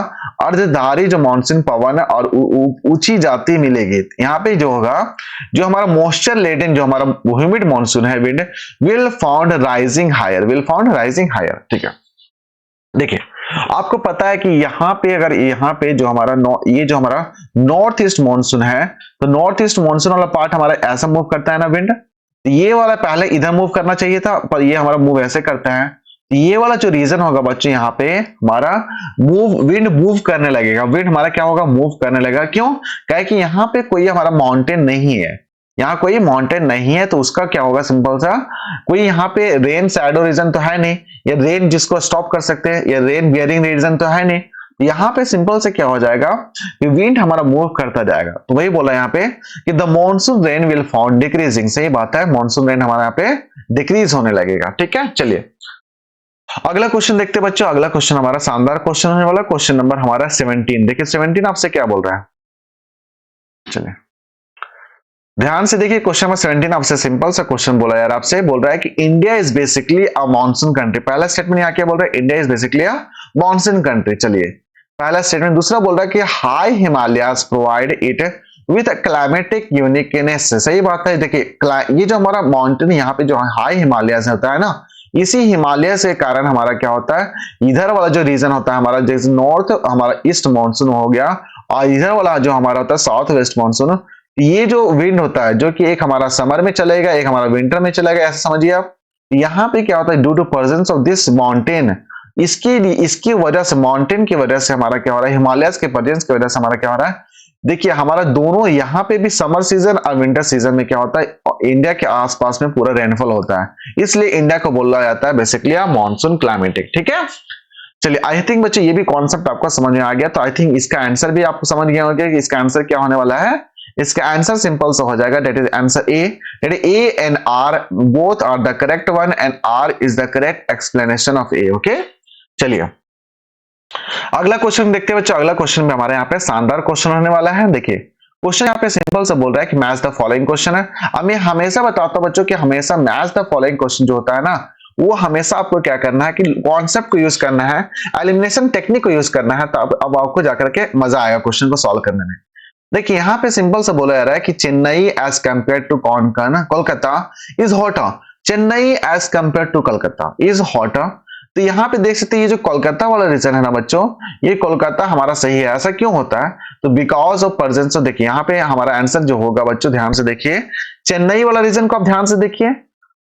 अर्धधारी जो मानसून पवन है और ऊंची जाती मिलेगी। यहाँ पे जो होगा, जो हमारा मॉइस्चर लेडन जो हमारा ह्यूमिड मानसून है wind will found rising higher. ठीक है, देखिए आपको पता है कि यहाँ पे अगर यहाँ पे जो हमारा ये जो हमारा नॉर्थ ईस्ट मानसून है, तो नॉर्थ ईस्ट मानसून वाला पार्ट हमारा ऐसा मूव करता है ना विंड, ये वाला पहले इधर मूव करना चाहिए था, पर ये हमारा मूव ऐसे करता है। ये वाला जो रीजन होगा बच्चों, यहाँ पे हमारा विंड मूव करने लगेगा। विंड हमारा क्या होगा, मूव करने लगेगा। क्यों? क्या है कि यहाँ पे कोई हमारा माउंटेन नहीं है, यहाँ कोई माउंटेन नहीं है, तो उसका क्या होगा, सिंपल सा, कोई यहाँ पे रेन शैडो रीजन तो है नहीं, या रेन जिसको स्टॉप कर सकते हैं, या रेन बियरिंग रीजन तो है नहीं। यहाँ पे सिंपल से क्या हो जाएगा कि विंड हमारा मूव करता जाएगा। तो वही बोला यहाँ पे कि the monsoon rain will found decreasing. सही बात है, मॉनसून रेन हमारा यहाँ पे डिक्रीज होने लगेगा। ठीक है, चलिए अगला क्वेश्चन देखते हैं बच्चों। अगला क्वेश्चन हमारा शानदार क्वेश्चन होने वाला, क्वेश्चन नंबर हमारा 17। देखिए 17 आपसे क्या बोल रहा है, चलिए ध्यान से देखिए। क्वेश्चन नंबर 17 आपसे सिंपल सा क्वेश्चन बोला यार, आपसे बोल रहा है कि India is basically a monsoon country. पहला स्टेटमेंट यहाँ क्या बोल रहा है, India is basically a monsoon country. चलिए पहला स्टेटमेंट। दूसरा बोल रहा है कि high Himalayas provide it with climatic uniqueness. सही बात है, देखिए ये जो हमारा माउंटेन यहाँ पे जो हाई हिमालयाज होता है ना, इसी हिमालय से कारण हमारा क्या होता है, इधर वाला जो रीजन होता है हमारा, जैसे नॉर्थ हमारा ईस्ट मानसून हो गया, और इधर वाला जो हमारा होता है साउथ वेस्ट मानसून, ये जो विंड होता है जो कि एक हमारा समर में चलेगा, एक हमारा विंटर में चलेगा, ऐसा समझिए आप। यहाँ पे क्या होता है, due to presence of this mountain, इसकी वजह से, माउंटेन की वजह से हमारा क्या हो रहा है, हिमालयस के प्रेजेंस की वजह से हमारा क्या हो रहा है, देखिए हमारा दोनों यहाँ पे भी समर सीजन और विंटर सीजन में क्या होता है, इंडिया के आसपास में पूरा रेनफॉल होता है, इसलिए इंडिया को बोला जाता है बेसिकली मॉनसून क्लाइमेटिक। ठीक है, चलिए आई थिंक बच्चे ये भी कॉन्सेप्ट आपको समझ में आ गया। तो आई थिंक इसका आंसर भी आपको समझ गया होगा कि इसका आंसर क्या होने वाला है। इसका आंसर सिंपल सा हो जाएगा, that is answer A, that is A and R both are the correct one and R is the correct explanation of A. Okay, चलिए अगला क्वेश्चन देखते हैं बच्चों। अगला क्वेश्चन में हमारे यहाँ पे शानदार क्वेश्चन होने वाला है। देखिए क्वेश्चन यहाँ पे सिंपल से बोल रहा है कि मैच द फॉलोइंग क्वेश्चन है। अब मैं हमेशा बताता हूं बच्चों कि हमेशा मैच द फॉलोइंग क्वेश्चन जो होता है ना, वो हमेशा आपको क्या करना है कि कॉन्सेप्ट को यूज करना है, एलिमिनेशन टेक्निक को यूज करना है, तो अब आपको जाकर के मजा आएगा क्वेश्चन को सॉल्व करने में। देखिए यहाँ पे सिंपल से बोला जा रहा है कि Chennai as compare to Kolkata is hotter. Chennai as compare to Kolkata is hotter. तो यहाँ पे देख सकते हैं ये जो कोलकाता वाला रीजन है ना बच्चों, ये कोलकाता हमारा सही है। ऐसा क्यों होता है, तो बिकॉज ऑफ प्रेजेंस। देखिए यहाँ पे हमारा आंसर जो होगा बच्चों, ध्यान से देखिए, चेन्नई वाला रीजन को आप ध्यान से देखिए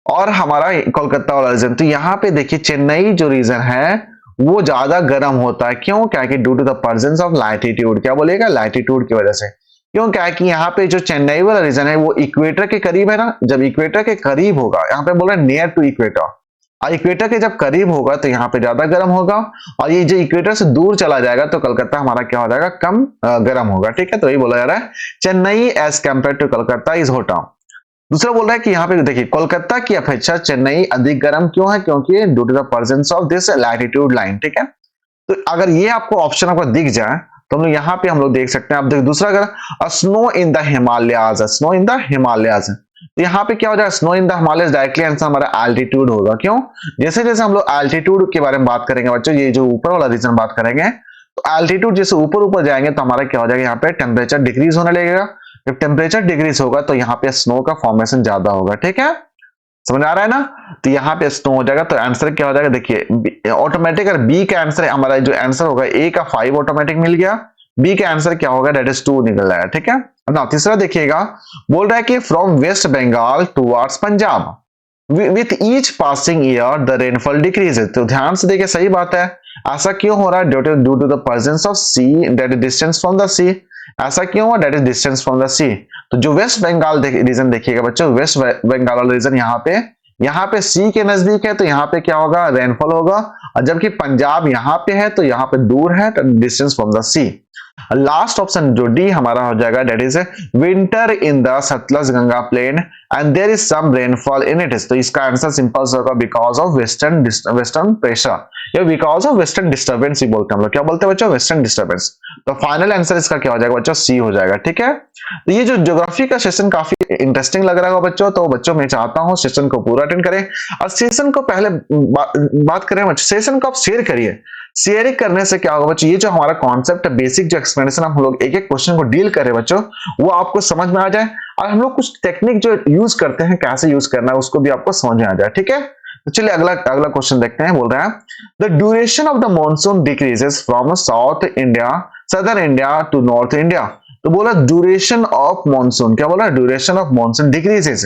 और हमारा कोलकाता वाला रीजन। तो यहाँ पे देखिए चेन्नई जो रीजन है वो ज्यादा गर्म होता है। क्यों? क्या कि due to the presence of latitude. क्या बोलेगा? लैटिट्यूड की वजह से। क्यों? क्या है कि यहाँ पे जो चेन्नई वाला रीजन है वो इक्वेटर के करीब है ना। जब इक्वेटर के करीब होगा, यहाँ पे बोल रहे हैं नियर टू इक्वेटर, और इक्वेटर के जब करीब होगा तो यहाँ पे ज्यादा गर्म होगा, और ये जो इक्वेटर से दूर चला जाएगा तो कलकत्ता हमारा क्या हो जाएगा, कम गर्म होगा। ठीक है, तो ये बोला जा रहा है Chennai as compare to Calcutta is hotter. दूसरा बोल रहा है कि यहाँ पे देखिए कोलकाता की अपेक्षा चेन्नई अधिक गर्म क्यों है, क्योंकि due to the presence of this latitude line. ठीक है, तो अगर ये आपको ऑप्शन आपको दिख जाए तो हम लोग यहाँ पे हम लोग देख सकते हैं। अब देखिए दूसरा, अगर snow in the Himalayas, snow in the Himalayas, तो यहाँ पे क्या हो जाएगा, snow in the Himalayas directly answer हमारा एल्टीट्यूड होगा। क्यों? जैसे जैसे हम लोग एल्टीट्यूड के बारे में बात करेंगे बच्चों, ये जो ऊपर वाला रीजन बात करेंगे, तो एल्टीट्यूड जैसे ऊपर ऊपर जाएंगे तो हमारा क्या हो जाएगा, यहाँ पे टेम्परेचर डिक्रीज होने लगेगा। जब टेम्परेचर डिक्रीज होगा तो यहाँ पे स्नो का फॉर्मेशन ज्यादा होगा। ठीक है, समझ आ रहा है ना। तो यहाँ पे स्नो हो जाएगा, तो आंसर क्या हो जाएगा, देखिए ऑटोमेटिक, अगर बी का आंसर हमारा जो आंसर होगा, ए का 5 ऑटोमेटिक मिल गया, बी का आंसर क्या होगा, दैट इज 2 निकल रहा है। ठीक है ना। तीसरा देखिएगा, बोल रहा है कि from West Bengal towards Punjab with each passing year the rainfall decrease. तो ध्यान से देखिए, सही बात है। ऐसा क्यों हो रहा है, due to the presence of sea, that is distance from the sea. ऐसा क्यों हुआ, that is distance from the sea. तो जो वेस्ट बंगाल रीजन देखिएगा बच्चों, वेस्ट बंगाल वाला रीजन यहाँ पे सी के नजदीक है, तो यहाँ पे क्या होगा, रेनफॉल होगा। और जबकि पंजाब यहाँ पे है तो यहाँ पे दूर है, तो distance from the sea. Last option जो डी हमारा हो जाएगा that is winter in the Sutlej Ganga plain and there is some rainfall in it. तो इसका आंसर सिंपल सा होगा बिकॉज ऑफ वेस्टर्न प्रेशर या बिकॉज ऑफ वेस्टर्न डिस्टर्बेंस ही बोलते हैं हम लोग। क्या बोलते हैं बच्चों? Western disturbance. तो फाइनल आंसर इसका क्या हो जाएगा बच्चों? सी हो जाएगा। ठीक है, तो ये जो ज्योग्राफी का सेशन काफी इंटरेस्टिंग लग रहा होगा बच्चों, तो बच्चों मैं चाहता हूं सेशन को पूरा अटेंड करें और सेशन को पहले बात करें बच्चों, सेशन को आप शेयर करिए। शेयरिंग करने से क्या होगा बच्चों, ये जो हमारा कॉन्सेप्ट है, बेसिक जो एक्सप्लेनेशन हम लोग एक एक क्वेश्चन को डील कर रहे हैं बच्चों, वो आपको समझ में आ जाए और हम लोग कुछ टेक्निक जो यूज करते हैं कैसे यूज करना है उसको भी आपको समझ में आ जाए। ठीक है, तो चलिए अगला क्वेश्चन देखते हैं। बोल रहा है the duration of the monsoon decreases from south India southern India to north India. तो बोला ड्यूरेशन ऑफ मॉनसून, क्या बोला? Duration of monsoon decreases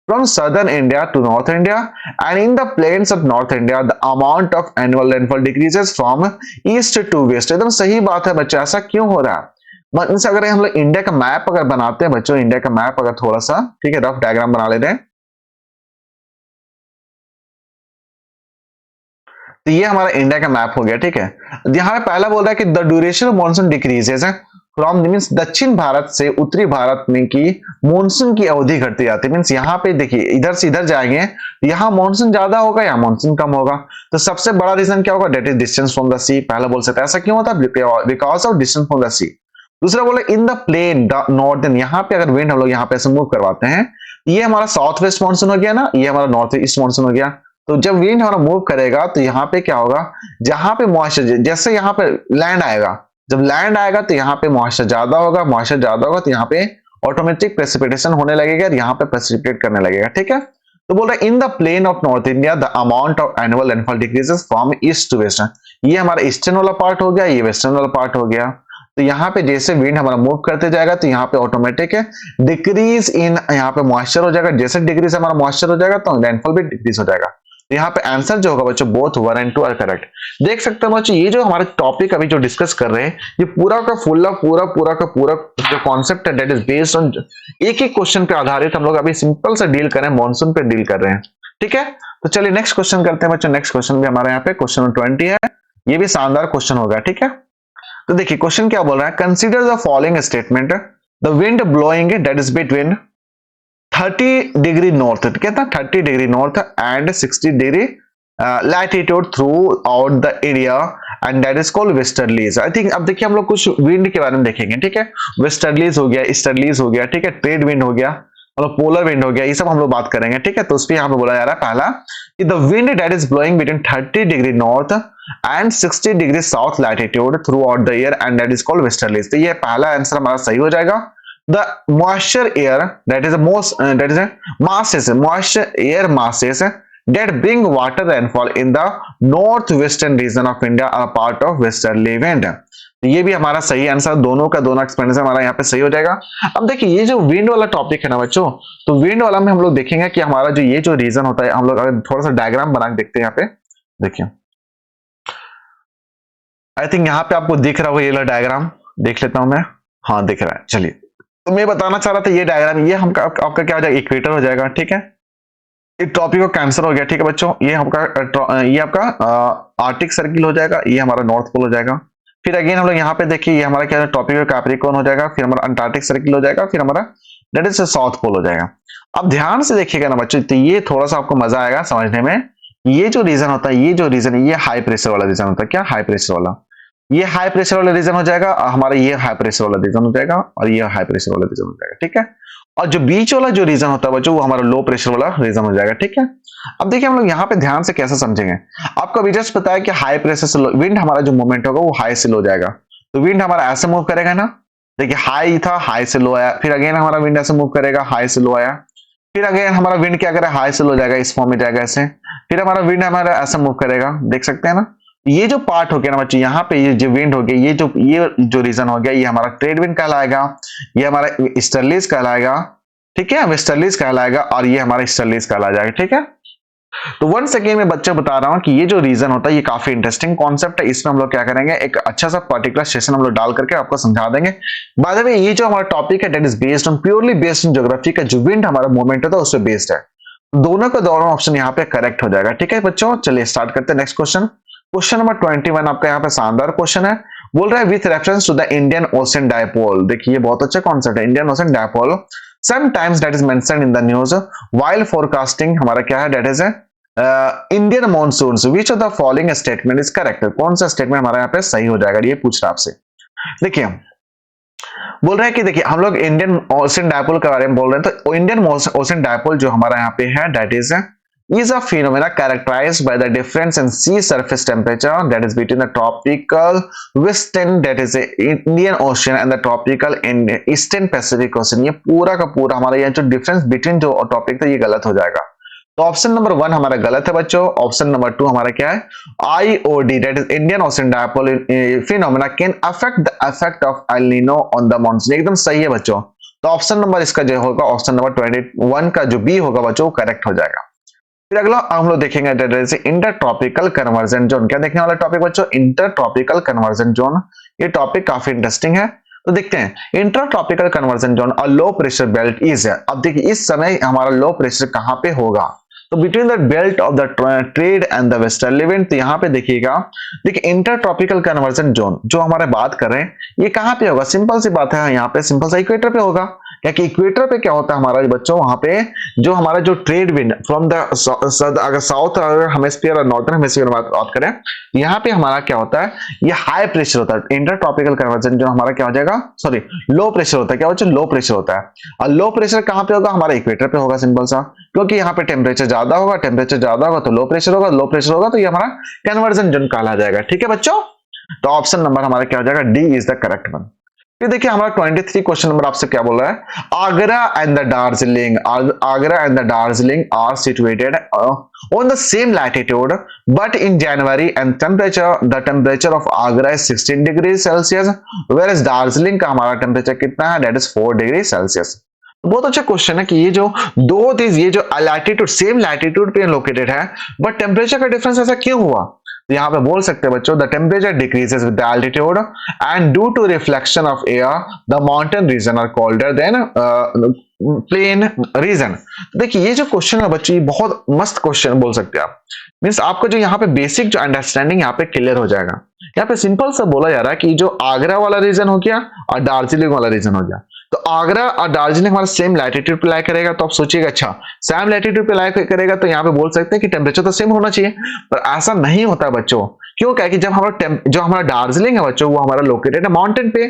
from southern India to north India and in the plains of north India the amount of annual rainfall decreases from east to west। एकदम सही बात है बच्चों, ऐसा क्यों हो रहा है? मतलब अगर हम लोग इंडिया का मैप अगर बनाते हैं बच्चों, इंडिया का मैप अगर थोड़ा सा, ठीक है, रफ डायग्राम बना लेते हैं। तो ये हमारा इंडिया का मैप हो गया। ठीक है, यहाँ पे पहला बोल रहा है कि the duration of monsoon decreases है फ्रॉम मीन्स दक्षिण भारत से उत्तरी भारत में की मानसून की अवधि घटती जाती है। मीन्स यहाँ पे देखिए इधर से इधर जाएंगे, यहाँ मानसून ज्यादा होगा या मानसून कम होगा। तो सबसे बड़ा रीजन क्या होगा? That is distance from the sea. पहला बोल सकते हैं ऐसा क्यों होता है? Because of distance from the sea. दूसरा बोले in the plain the northern, यहाँ पे अगर विंड हम लोग यहाँ पे ऐसे मूव करवाते हैं, ये हमारा साउथ वेस्ट मानसून हो गया ना, ये हमारा नॉर्थ ईस्ट मानसून हो गया। तो जब विंड हमारा मूव करेगा तो यहाँ पे क्या होगा? जहां पे मॉइस्चर, जैसे यहाँ पे लैंड आएगा, जब लैंड आएगा तो यहाँ पे मॉइस्चर ज्यादा होगा, मॉइस्चर ज्यादा होगा तो यहाँ पे ऑटोमेटिक प्रेसिपिटेशन होने लगेगा और यहाँ पे प्रेसिपिटेट करने लगेगा। ठीक है, तो बोल रहे in the plain of north India the amount of annual rainfall decreases from east to west. ये हमारा ईस्टर्न वाला पार्ट हो गया, ये वेस्टर्न वाला पार्ट हो गया। तो यहाँ पे जैसे विंड हमारा मूव करते जाएगा तो यहाँ पे ऑटोमेटिक है डिक्रीज इन, यहाँ पे मॉइस्चर हो जाएगा। जैसे डिक्रीज हमारा मॉइस्चर हो जाएगा तो रेनफॉल भी डिक्रीज हो जाएगा। तो यहाँ पे आंसर जो होगा बच्चों बोथ 1 and 2 आर करेक्ट। देख सकते हैं बच्चों, ये जो हमारे टॉपिक अभी जो डिस्कस कर रहे हैं, ये पूरा का पूरा जो कॉन्सेप्ट है दैट इज बेस्ड ऑन एक एक क्वेश्चन पे आधारित हम लोग अभी सिंपल से डील करें, मॉनसून पे डील कर रहे हैं। ठीक है, तो चलिए नेक्स्ट क्वेश्चन करते हैं बच्चों। नेक्स्ट क्वेश्चन भी हमारे यहाँ पे क्वेश्चन 20 है, ये भी शानदार क्वेश्चन होगा। ठीक है, तो देखिए क्वेश्चन क्या बोल रहा है, consider the following statement the wind blowing that is between 30 degree north, कितना 30 degree north and 60 degree latitude through out the area and that is called westerlies. I think अब देखिए हम लोग कुछ विंड के बारे में देखेंगे। ठीक है, वेस्टर्लीज हो गया, ईस्टर्लीज हो गया, ठीक है, ट्रेड विंड हो गया, मतलब पोलर विंड हो गया, ये सब हम लोग बात करेंगे। ठीक है, तो उस पर यहाँ पे बोला जा रहा है पहला कि the wind that is blowing between 30 degree north and 60 degree south latitude through out the year and that is called westerlies. तो ये पहला आंसर हमारा सही हो जाएगा। The moisture air that is the most that is a masses, moisture air masses that bring water rainfall in the northwestern region of India are part of westerly wind। ये भी हमारा सही आंसर, दोनों का दोनों एक्सप्लेनेशन हमारा यहाँ पे सही हो जाएगा। अब देखिए ये जो विंड वाला टॉपिक है ना बच्चों, तो विंड वाला में हम लोग देखेंगे कि हमारा जो ये जो रीजन होता है, हम लोग अगर थोड़ा सा डायग्राम बना के देखते हैं यहाँ पे, देखिए आई थिंक यहाँ पे आपको दिख रहा होगा, ये वाला डायग्राम देख लेता हूं मैं। हाँ दिख रहा है, चलिए। तो मैं बताना चाह रहा था ये डायग्राम, ये हमका आपका क्या हो जाएगा, इक्वेटर हो जाएगा। ठीक है, एक टॉपिक को कैंसर हो गया। ठीक है बच्चों, ये आपका आर्टिक सर्किल हो जाएगा, ये हमारा नॉर्थ पोल हो जाएगा। फिर अगेन हम लोग यहाँ पे देखिए ये हमारा क्या टॉपिक है, कैप्रिकॉर्न हो जाएगा, फिर हमारा अंटार्कटिक सर्किल हो जाएगा, फिर हमारा दैट इज साउथ पोल हो जाएगा। अब ध्यान से देखिएगा ना बच्चों, तो ये थोड़ा सा आपको मजा आएगा समझने में। ये जो रीजन होता है, ये जो रीजन है, ये हाई प्रेशर वाला रीजन होता है। क्या हाई प्रेशर वाला, ये हाई प्रेशर वाला रीजन हो जाएगा, हमारा ये हाई प्रेशर वाला रीजन हो जाएगा, और ये हाई प्रेशर वाला रीजन हो जाएगा। ठीक है, और जो बीच वाला जो रीजन होता है बच्चों, वो हमारा लो प्रेशर वाला रीजन हो जाएगा। ठीक है, अब देखिए हम लोग यहाँ पे ध्यान से कैसे समझेंगे। आपको अभी जस्ट पता है कि हाई प्रेशर से विंड हमारा जो मूवमेंट होगा वो हाई से लो जाएगा, तो विंड हमारा ऐसे मूव करेगा ना। देखिए हाई था, हाई से लो आया, फिर अगेन हमारा विंड ऐसे मूव करेगा, हाई से लो आया, फिर अगेन हमारा विंड क्या करेगा, हाई से लो जाएगा, इस फॉर्म में जाएगा ऐसे, फिर हमारा विंड हमारा ऐसे मूव करेगा। देख सकते हैं ना, ये जो पार्ट हो गया ना बच्चे, यहाँ पे ये जो विंड हो गया, ये जो रीजन हो गया, ये हमारा ट्रेड विंड कहलाएगा, ये हमारा ईस्टर्लीज कहलाएगा। ठीक है, वेस्टर्लीज कहलाएगा, और ये हमारा ईस्टर्लीज कहला जाएगा। ठीक है, तो वन सेकेंड में बच्चे बता रहा हूं कि ये जो रीजन होता है ये काफी इंटरेस्टिंग कॉन्सेप्ट है। इसमें हम लोग क्या करेंगे, एक अच्छा सा पर्टिकुलर सेशन हम लोग डाल करके आपको समझा देंगे। बाय द वे ये जो हमारा टॉपिक है that is based on purely based on geography का जो विंड हमारा मूवमेंट होता है उससे बेस्ड है। दोनों का दोनों ऑप्शन यहाँ पे करेक्ट हो जाएगा। ठीक है बच्चों, चलिए स्टार्ट करते हैं नेक्स्ट क्वेश्चन। क्वेश्चन नंबर 21 आपका यहाँ पे शानदार क्वेश्चन है। बोल रहा है with reference to the Indian ocean dipole. देखिए बहुत अच्छा कॉन्सेप्ट है, Indian ocean dipole sometimes that is mentioned in the news while forecasting. हमारा क्या है, that is Indian monsoons which of the following statement is correct. कौन सा स्टेटमेंट हमारा यहाँ पे सही हो जाएगा, ये पूछ रहा है आपसे। देखिए बोल रहा है कि देखिए हम लोग इंडियन ओशन डायपोल के बारे में बोल रहे हैं, तो इंडियन ओशन डायपोल जो हमारा यहाँ पे है that is a phenomena characterized by the difference in sea surface temperature that is between the tropical western that is the Indian Ocean and the tropical eastern Pacific Ocean। ये पूरा का पूरा हमारा ये जो डिफरेंस बिटवीन जो टॉपिक था ये गलत हो जाएगा। तो ऑप्शन नंबर 1 हमारा गलत है बच्चों। ऑप्शन नंबर 2 हमारा क्या है, IOD that is Indian ocean dipole phenomena can affect the effect of El Nino on the monsoon. एकदम सही है बच्चों। तो ऑप्शन नंबर इसका जो होगा, ऑप्शन नंबर 21 का जो बी होगा बच्चों करेक्ट हो जाएगा। फिर अगला हम लोग देखेंगे इंटर ट्रॉपिकल कन्वर्जन जोन। क्या देखने वाला टॉपिक बच्चों, इंटर ट्रॉपिकल कन्वर्जन जोन। ये टॉपिक काफी इंटरेस्टिंग है, तो देखते हैं। Inter tropical conversion zone a low pressure belt is. अब देखिए इस समय हमारा लो प्रेशर कहां पे होगा, तो between the belt of the trade and the western Levant. तो यहाँ पे देखिएगा, देखिए इंटर ट्रॉपिकल कन्वर्जन जोन जो हमारे बात कर रहे हैं ये कहां पे होगा, सिंपल सी बात है, यहाँ पे सिंपल सा इक्वेटर पे होगा। क्या कि इक्वेटर पे क्या होता है हमारा बच्चों, वहां पे जो हमारा जो ट्रेड विंड फ्रॉम द अगर साउथ हेमिस्फीयर और नॉर्थर्न हेमिस्फीयर में बात करें, यहाँ पे हमारा क्या होता है, ये हाई प्रेशर होता है। इंटर ट्रॉपिकल कन्वर्जन जो हमारा क्या हो जाएगा, सॉरी लो प्रेशर होता है। क्या बच्चों, लो प्रेशर होता है। और लो प्रेशर कहां पे होगा, हमारा इक्वेटर पे होगा, सिंपल सा, क्योंकि यहाँ पे टेम्परेचर ज्यादा होगा, टेम्परेचर ज्यादा होगा तो लो प्रेशर होगा, लो प्रेशर होगा तो ये हमारा कन्वर्जन जोन कहला जाएगा। ठीक है बच्चों, तो ऑप्शन नंबर हमारा क्या हो जाएगा, D is the correct one. फिर देखिए हमारा 23 क्वेश्चन नंबर आपसे क्या बोल रहा है, Agra and the Darjeeling, Agra and the Darjeeling are situated on the same latitude but in January and the temperature of Agra is 16 degrees Celsius whereas Darjeeling का हमारा टेम्परेचर कितना है, that is 4 डिग्री सेल्सियस। बहुत अच्छा क्वेश्चन है कि ये जो दो चीज, ये जो लैटिट्यूड सेम लैटिट्यूड पे लोकेटेड है बट टेम्परेचर का डिफरेंस ऐसा क्यों हुआ, तो यहाँ पे बोल सकते हैं बच्चों, the temperature decreases with the altitude and due to reflection of air the mountain region are colder than plain region. देखिए ये जो क्वेश्चन है बच्चों, ये बहुत मस्त क्वेश्चन बोल सकते हैं आप। मींस आपको जो यहाँ पे बेसिक जो अंडरस्टैंडिंग यहाँ पे क्लियर हो जाएगा। यहाँ पे सिंपल सा बोला जा रहा है कि जो आगरा वाला रीजन हो गया और दार्जिलिंग वाला रीजन हो गया, तो आगरा और दार्जिलिंग हमारा सेम लैटिट्यूड पे लाई करेगा, तो आप सोचिएगा अच्छा सेम लैटिट्यूड पे लाई करेगा तो यहाँ पे बोल सकते हैं कि टेम्परेचर तो सेम होना चाहिए, पर ऐसा नहीं होता बच्चों। क्यों, क्या कि जब हमारा दार्जिलिंग है बच्चों, वो हमारा लोकेटेड है माउंटेन पे,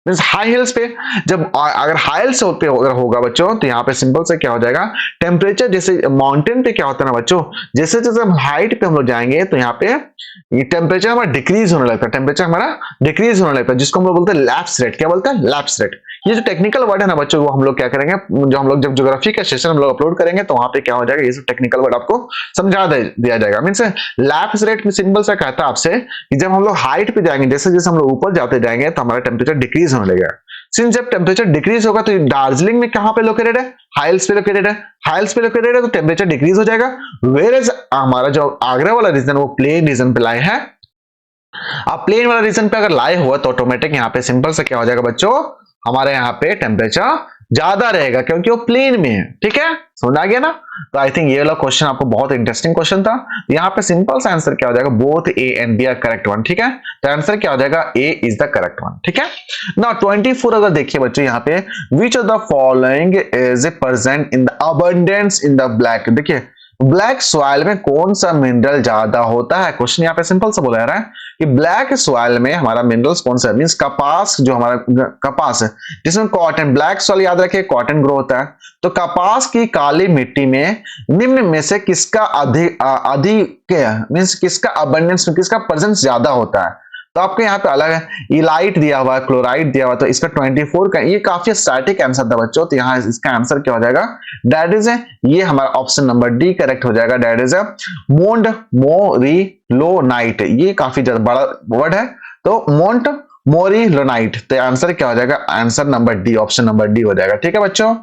मींस हाई हिल्स पे। जब अगर हाई हिल्स पे अगर होगा बच्चों, तो यहाँ पे सिंपल से क्या हो जाएगा, टेम्परेचर जैसे माउंटेन पे क्या होता है ना बच्चों, जैसे जैसे हम हाइट पे हम लोग जाएंगे तो यहाँ पे ये टेम्परेचर हमारा डिक्रीज होने लगता है, टेम्परेचर हमारा डिक्रीज होने लगता है, जिसको हम लोग बोलते हैं लैप्स रेट। क्या बोलते हैं, लैप्स रेट। ये जो टेक्निकल वर्ड है ना बच्चों, वो हम लोग क्या करेंगे, जो हम लोग जब ज्योग्राफी का सेशन हम लोग अपलोड करेंगे तो वहां पे क्या हो जाएगा, ये सब टेक्निकल वर्ड आपको समझा दिया जाएगा। मींस लैप्स रेट में सिंपल सा कहता है आपसे कि जब हम लोग हाइट पे जाएंगे, जैसे जैसे हम लोग ऊपर जाते जाएंगे तो हमारा टेम्परेचर डिक्रीज होने लगेगा। सिंस जब टेम्परेचर डिक्रीज होगा तो दार्जिलिंग में कहां पे लोकेटेड है, हाइल्स पे लोकेटेड है, हाइल्स पे लोकेटेड है तो टेम्परेचर डिक्रीज हो जाएगा। वेयर हमारा जो आगरा वाला रीजन वो प्लेन रीजन पे लाए है। अब प्लेन वाला रीजन पे अगर लाए हुआ तो ऑटोमेटिक यहाँ पे सिंपल से क्या हो जाएगा बच्चों, हमारे यहाँ पे टेम्परेचर ज्यादा रहेगा क्योंकि वो प्लेन में है। ठीक है, समझ आ गया ना। तो आई थिंक ये वाला क्वेश्चन आपको बहुत इंटरेस्टिंग क्वेश्चन था। यहाँ पे सिंपल सा आंसर क्या हो जाएगा, both A and B are correct one. ठीक है, तो आंसर क्या हो जाएगा, A is the correct one. ठीक है ना। 24 अगर देखिए बच्चों यहाँ पे, which of the following is present in the abundance in the black. देखिए ब्लैक सॉइल में कौन सा मिनरल ज्यादा होता है, क्वेश्चन यहाँ पे सिंपल सा बोला जा रहा है कि ब्लैक सॉइल में हमारा मिनरल्स कौन सा है, मींस कपास, जो हमारा कपास है जिसमें कॉटन, ब्लैक सॉइल याद रखिए कॉटन ग्रो होता है, तो कपास की काली मिट्टी में निम्न में से किसका अधिक मींस किसका अबंडेंस में किसका प्रेजेंस ज्यादा होता है। तो आपको यहाँ पे अलग है, इलाइट दिया हुआ है, क्लोराइड दिया हुआ, तो इसका 24 का ये काफी स्टैटिक आंसर था बच्चों। तो यहाँ इसका आंसर क्या हो जाएगा, दैट इज ये हमारा ऑप्शन नंबर डी करेक्ट हो जाएगा। That is montmorillonite. ये काफी ज्यादा बड़ा वर्ड है, तो मोंट मोरिलोनाइट। तो आंसर क्या हो जाएगा, answer number D, option number D हो जाएगा। ठीक है बच्चों,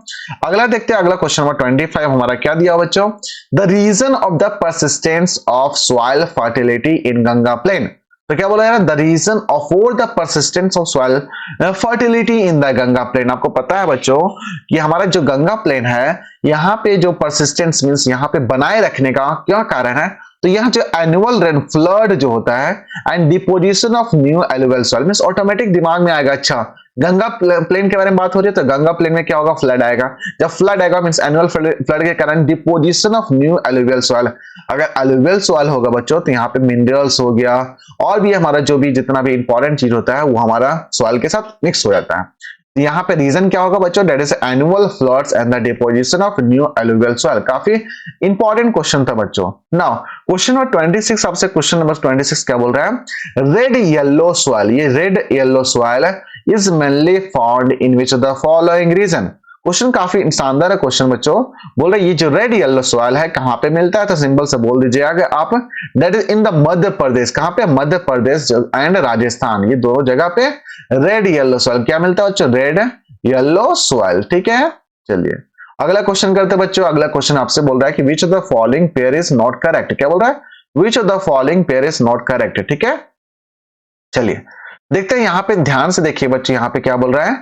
अगला देखते हैं। अगला क्वेश्चन नंबर 25 हमारा क्या दिया बच्चों, the reason of the persistence of soil fertility in Ganga plain. तो क्या बोला यार, the reason of the persistence of soil fertility in the Ganga plain. आपको पता है बच्चों कि हमारा जो गंगा प्लेन है, यहाँ पे जो परसिस्टेंस मींस यहाँ पे बनाए रखने का क्या कारण है, तो यहाँ जो एनुअल रेन फ्लड जो होता है and deposition of new alluvial soil means automatic दिमाग में आएगा, अच्छा गंगा प्लेन के बारे में बात हो रही है तो गंगा प्लेन में क्या होगा, फ्लड आएगा। जब फ्लड आएगा मींस एनुअल फ्लड के कारण deposition of new alluvial soil. अगर एलुवियल सॉइल होगा बच्चों तो यहाँ पे मिनरल्स हो गया और भी हमारा जो भी जितना भी इंपॉर्टेंट चीज होता है वो हमारा सॉइल के साथ मिक्स हो जाता है। यहाँ पे रीजन क्या होगा बच्चों, that is annual floods and the deposition of new alluvial soil. काफी इंपॉर्टेंट क्वेश्चन था बच्चों। नाउ क्वेश्चन नंबर 26 आपसे क्वेश्चन नंबर 26 क्या बोल रहा है, रेड येलो सॉइल, ये red yellow soil is mainly found in which of the following region. Question काफी शानदार है क्वेश्चन बच्चों। बोल रहे ये जो रेड येलो सॉइल है कहां पे मिलता है, तो सिंपल से बोल दीजिएगा कि आप that is in the Madhya Pradesh. कहां पे, मध्य प्रदेश एंड राजस्थान, ये दोनों जगह पे रेड येलो सॉइल क्या मिलता है बच्चों, रेड येलो सॉइल। ठीक है, चलिए अगला क्वेश्चन करते हैं बच्चों। अगला क्वेश्चन आपसे बोल रहा है कि which of the following pair is not correct. क्या बोल रहा है, which of the following pair is not correct. ठीक है, चलिए देखते हैं। यहां पे ध्यान से देखिए बच्चे, यहां पे क्या बोल रहा है,